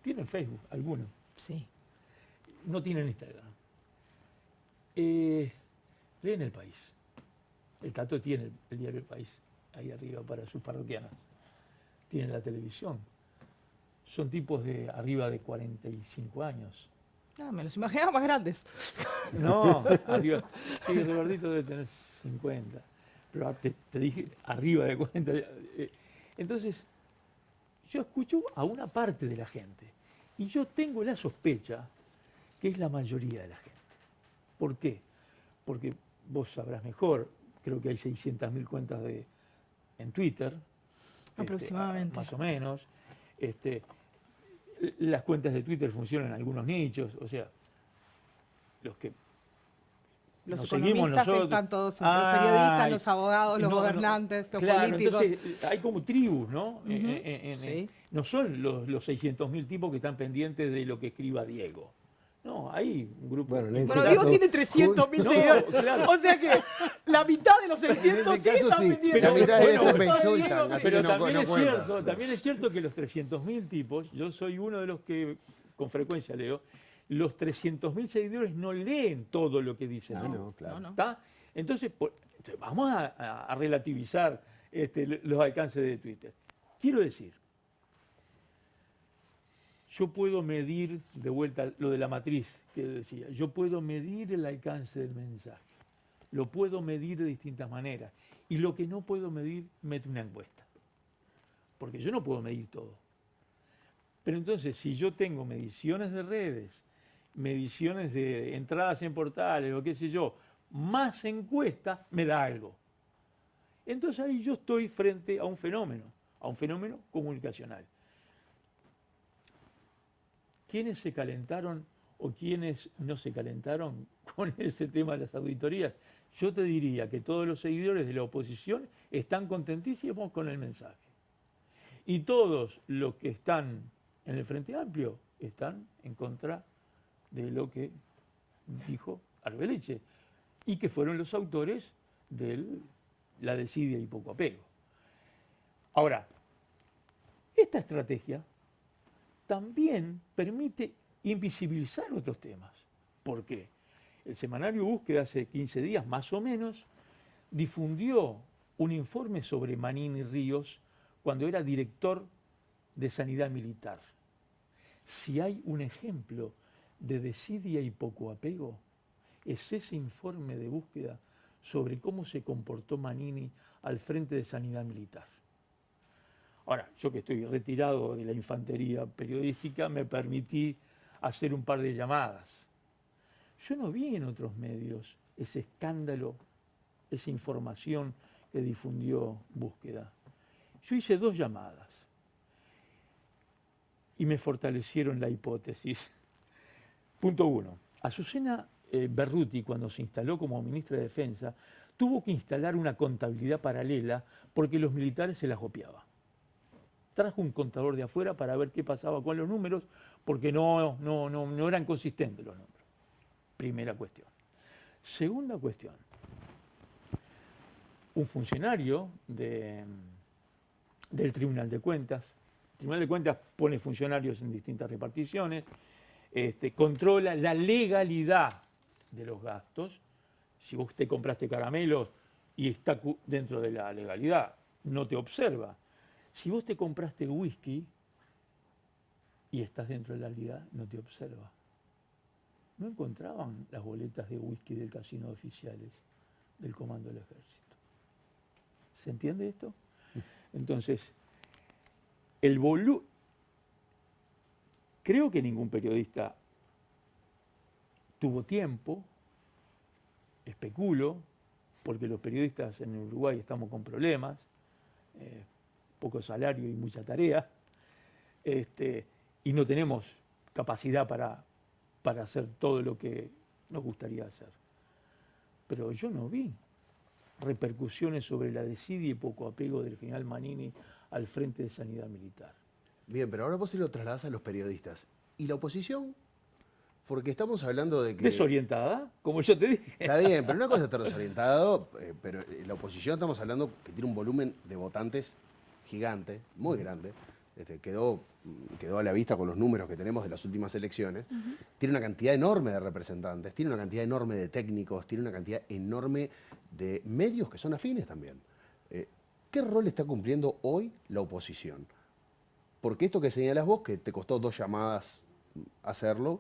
Tienen Facebook, algunos. Sí. No tienen Instagram. Leen El País. El Tato tiene el diario El País ahí arriba para sus parroquianos. Tienen la televisión. Son tipos de arriba de 45 años. Me los imaginaba más grandes. No, arriba. Sí, Reverdito debe tener 50. Pero te dije arriba de 40. Entonces, yo escucho a una parte de la gente. Y yo tengo la sospecha que es la mayoría de la gente. ¿Por qué? Porque vos sabrás mejor, creo que hay 600.000 cuentas en Twitter. Aproximadamente. Más o menos. Las cuentas de Twitter funcionan en algunos nichos, o sea, los nos economistas seguimos nosotros. Están todos, los periodistas, los abogados, los gobernantes, los claro, políticos. Entonces, hay como tribus, ¿no? Sí. No son los 600.000 tipos que están pendientes de lo que escriba Diego. No, hay un grupo. Bueno, Diego tiene 300.000 seguidores. Claro. O sea que la mitad de los 600 sí están pendientes. La mitad de esos me Diego, insultan, así Pero que también es cierto que los 300.000 tipos, yo soy uno de los que con frecuencia leo, los 300.000 seguidores no leen todo lo que dicen. ¿Está? Entonces, vamos a relativizar los alcances de Twitter. Quiero decir, yo puedo medir, de vuelta lo de la matriz que decía, yo puedo medir el alcance del mensaje, lo puedo medir de distintas maneras, y lo que no puedo medir, meto una encuesta, porque yo no puedo medir todo. Pero entonces, si yo tengo mediciones de redes, mediciones de entradas en portales o qué sé yo, más encuestas, me da algo. Entonces ahí yo estoy frente a un fenómeno comunicacional. ¿Quiénes se calentaron o quiénes no se calentaron con ese tema de las auditorías? Yo te diría que todos los seguidores de la oposición están contentísimos con el mensaje. Y todos los que están en el Frente Amplio están en contra de lo que dijo Arbeleche y que fueron los autores de la desidia y poco apego. Ahora, esta estrategia también permite invisibilizar otros temas. ¿Por qué? El semanario Búsqueda hace 15 días, más o menos, difundió un informe sobre Manini Ríos cuando era director de Sanidad Militar. Si hay un ejemplo de desidia y poco apego, es ese informe de Búsqueda sobre cómo se comportó Manini al frente de Sanidad Militar. Ahora, yo que estoy retirado de la infantería periodística, me permití hacer un par de llamadas. Yo no vi en otros medios ese escándalo, esa información que difundió Búsqueda. Yo hice 2 llamadas y me fortalecieron la hipótesis. Punto 1. Azucena Berruti, cuando se instaló como ministra de Defensa, tuvo que instalar una contabilidad paralela porque los militares se la copiaban. Trajo un contador de afuera para ver qué pasaba con los números, porque no eran consistentes los números. Primera cuestión. Segunda cuestión. Un funcionario del Tribunal de Cuentas. El Tribunal de Cuentas pone funcionarios en distintas reparticiones, controla la legalidad de los gastos. Si vos te compraste caramelos y está dentro de la legalidad, no te observa. Si vos te compraste whisky y estás dentro de la legalidad, no te observa. No encontraban las boletas de whisky del casino de oficiales del Comando del Ejército. ¿Se entiende esto? Entonces, creo que ningún periodista tuvo tiempo, especulo, porque los periodistas en Uruguay estamos con problemas, poco salario y mucha tarea, y no tenemos capacidad para hacer todo lo que nos gustaría hacer. Pero yo no vi repercusiones sobre la desidia y poco apego del general Manini al frente de Sanidad Militar. Bien, pero ahora vos se lo trasladás a los periodistas. ¿Y la oposición? Porque estamos hablando de que... ¿Desorientada? Como yo te dije. Está bien, pero una cosa es estar desorientado, pero la oposición estamos hablando que tiene un volumen de votantes gigante, muy grande. Quedó a la vista con los números que tenemos de las últimas elecciones. Tiene una cantidad enorme de representantes, tiene una cantidad enorme de técnicos, tiene una cantidad enorme de medios que son afines también. ¿Qué rol está cumpliendo hoy la oposición? Porque esto que señalas vos, que te costó 2 llamadas hacerlo,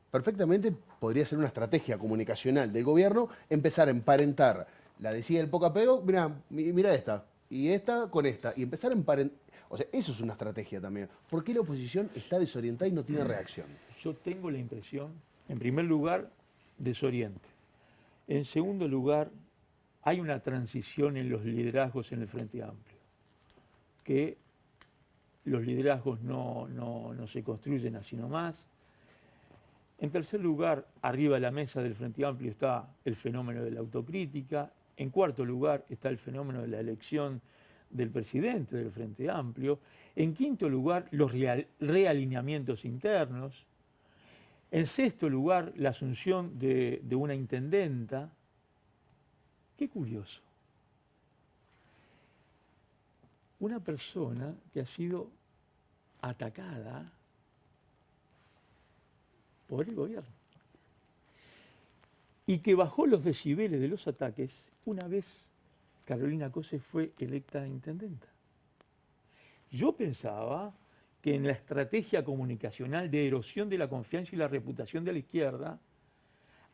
perfectamente podría ser una estrategia comunicacional del gobierno, empezar a emparentar la desidia del poco apego. Mirá esta, y esta con esta, y empezar a emparentar. O sea, eso es una estrategia también. ¿Por qué la oposición está desorientada y no tiene reacción? Yo tengo la impresión, en primer lugar, desoriente. En segundo lugar, hay una transición en los liderazgos en el Frente Amplio, que los liderazgos no se construyen así nomás. En tercer lugar, arriba de la mesa del Frente Amplio está el fenómeno de la autocrítica. En cuarto lugar está el fenómeno de la elección del presidente del Frente Amplio. En quinto lugar, los realineamientos internos. En sexto lugar, la asunción de una intendenta. Qué curioso. Una persona que ha sido atacada por el gobierno y que bajó los decibeles de los ataques una vez Carolina Cose fue electa intendenta. Yo pensaba que en la estrategia comunicacional de erosión de la confianza y la reputación de la izquierda,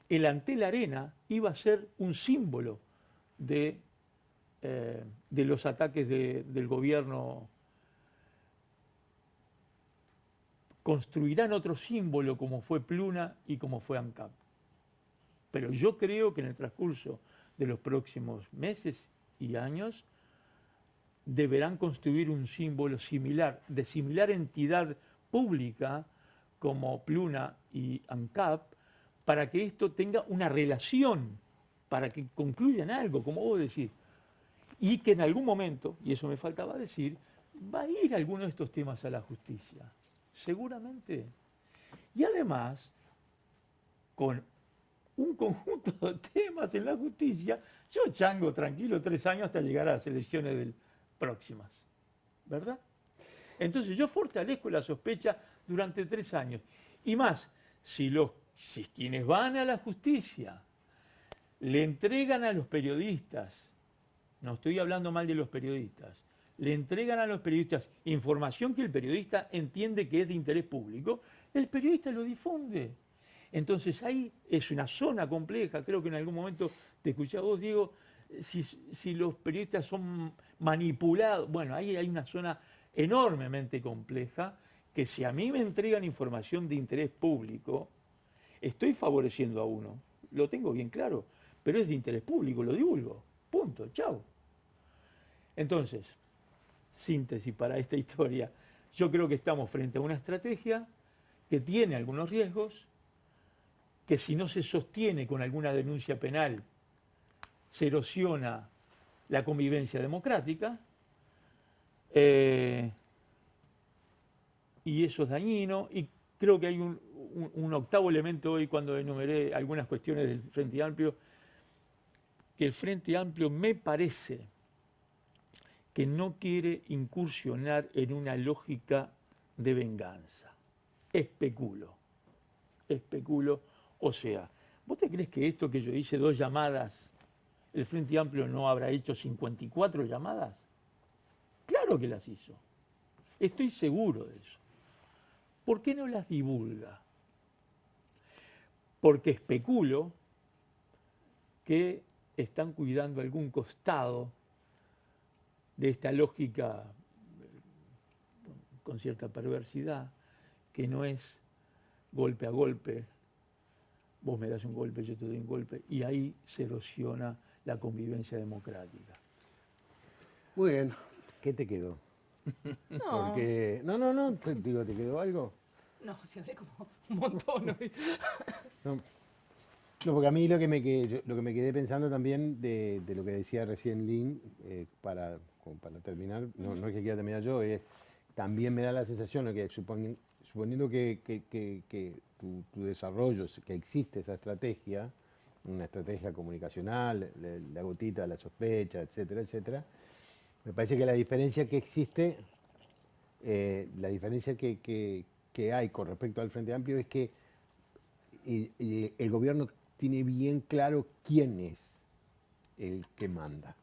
el Antel Arena iba a ser un símbolo de los ataques del gobierno. Construirán otro símbolo como fue Pluna y como fue ANCAP. Pero yo creo que en el transcurso de los próximos meses y años deberán construir un símbolo similar, de similar entidad pública como Pluna y ANCAP, para que esto tenga una relación, para que concluyan algo, como vos decís. Y que en algún momento, y eso me faltaba decir, va a ir alguno de estos temas a la justicia. Seguramente. Y además, con un conjunto de temas en la justicia, yo chango tranquilo 3 años hasta llegar a las elecciones próximas. ¿Verdad? Entonces yo fortalezco la sospecha durante 3 años. Y más, si quienes van a la justicia le entregan a los periodistas, no estoy hablando mal de los periodistas, le entregan a los periodistas información que el periodista entiende que es de interés público, el periodista lo difunde. Entonces ahí es una zona compleja. Creo que en algún momento te escuché a vos, Diego, si los periodistas son manipulados. Bueno, ahí hay una zona enormemente compleja que si a mí me entregan información de interés público, estoy favoreciendo a uno. Lo tengo bien claro, pero es de interés público, lo divulgo. Punto, chao. Entonces, síntesis para esta historia. Yo creo que estamos frente a una estrategia que tiene algunos riesgos, que si no se sostiene con alguna denuncia penal, se erosiona la convivencia democrática, y eso es dañino, y creo que hay un octavo elemento hoy cuando enumeré algunas cuestiones del Frente Amplio, que el Frente Amplio me parece que no quiere incursionar en una lógica de venganza. Especulo. O sea, ¿vos te crees que esto que yo hice 2 llamadas, el Frente Amplio no habrá hecho 54 llamadas? Claro que las hizo. Estoy seguro de eso. ¿Por qué no las divulga? Porque especulo que están cuidando algún costado de esta lógica con cierta perversidad, que no es golpe a golpe, vos me das un golpe, yo te doy un golpe, y ahí se erosiona la convivencia democrática. Muy bien. ¿Qué te quedó? No. Porque, digo, ¿te quedó algo? No, se hablé como un montón hoy. No, porque a mí lo que me quedé pensando también de lo que decía recién Lynn, para terminar, no es que quiera terminar yo, también me da la sensación de que suponiendo que tu desarrollo, que existe esa estrategia, una estrategia comunicacional, la gotita, la sospecha, etcétera, etcétera, me parece que la diferencia que existe, la diferencia que hay con respecto al Frente Amplio es que el gobierno tiene bien claro quién es el que manda.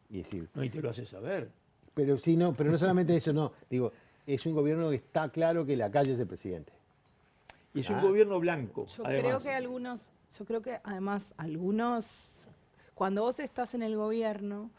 Y decir, no, y te lo hace saber. Pero sí, no, pero no solamente eso, no. Digo, es un gobierno que está claro que la calle es el presidente. Y es un gobierno blanco. Yo creo que además algunos, cuando vos estás en el gobierno,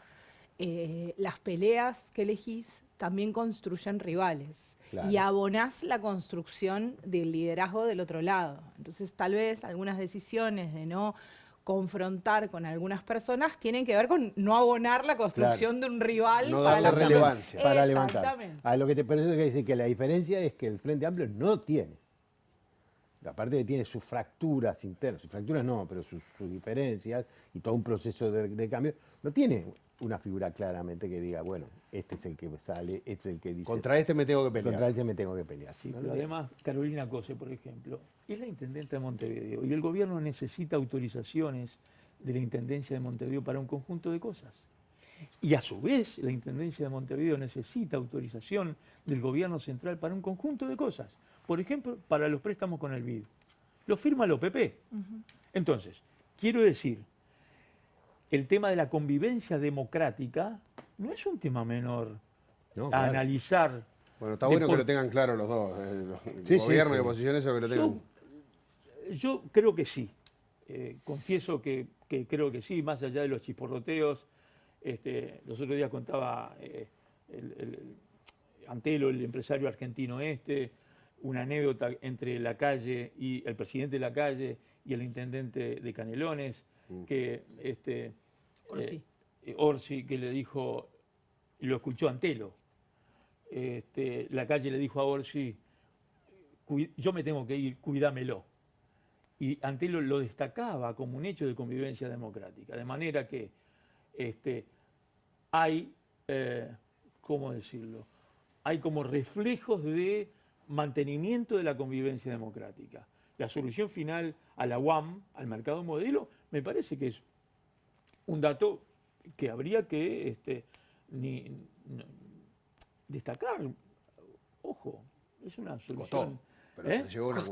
las peleas que elegís también construyen rivales. Claro. Y abonás la construcción del liderazgo del otro lado. Entonces, tal vez algunas decisiones de no confrontar con algunas personas tienen que ver con no abonar la construcción de un rival No para darle la relevancia. Para levantar. Exactamente. A lo que te parece que dice que la diferencia es que el Frente Amplio no tiene. Aparte de que tiene sus fracturas internas, sus fracturas no, pero sus diferencias y todo un proceso de cambio, no tiene una figura claramente que diga, bueno, este es el que sale, este es el que dice... Contra este me tengo que pelear. Contra este me tengo que pelear. Sí, ¿no? pero además, Carolina Cose, por ejemplo, es la intendenta de Montevideo y el gobierno necesita autorizaciones de la intendencia de Montevideo para un conjunto de cosas. Y a su vez, la intendencia de Montevideo necesita autorización del gobierno central para un conjunto de cosas. Por ejemplo, para los préstamos con el BID. Lo firma el OPP. Entonces, quiero decir, el tema de la convivencia democrática no es un tema menor No, a claro. analizar. Bueno, está bueno que lo tengan claro los dos, Sí, gobierno sí. y oposición, eso que lo tengan. Yo creo que sí. Confieso que creo que sí, más allá de los chisporroteos. Los otros días contaba Antelo, el empresario argentino una anécdota entre Lacalle y el presidente de Lacalle y el intendente de Canelones, que Orsi, que le dijo, lo escuchó Antelo. Lacalle le dijo a Orsi, yo me tengo que ir, cuídamelo. Y Antelo lo destacaba como un hecho de convivencia democrática, de manera que hay, ¿cómo decirlo? Hay como reflejos de mantenimiento de la convivencia democrática. La solución final a la UAM, al mercado modelo, me parece que es un dato que habría que destacar. Ojo, es una solución. Costó, pero se llegó a una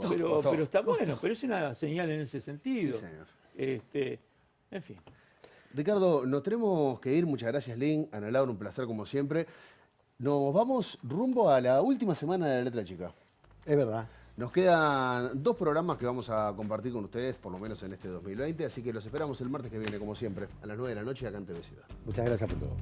pero está bueno, pero es una señal en ese sentido. Sí, señor. En fin. Ricardo, nos tenemos que ir. Muchas gracias, Lynn. Ana Laura, un placer como siempre. Nos vamos rumbo a la última semana de La Letra Chica. Es verdad. Nos quedan 2 programas que vamos a compartir con ustedes, por lo menos en este 2020, así que los esperamos el martes que viene, como siempre, a las 9 de la noche acá en TV Ciudad. Muchas gracias por todo.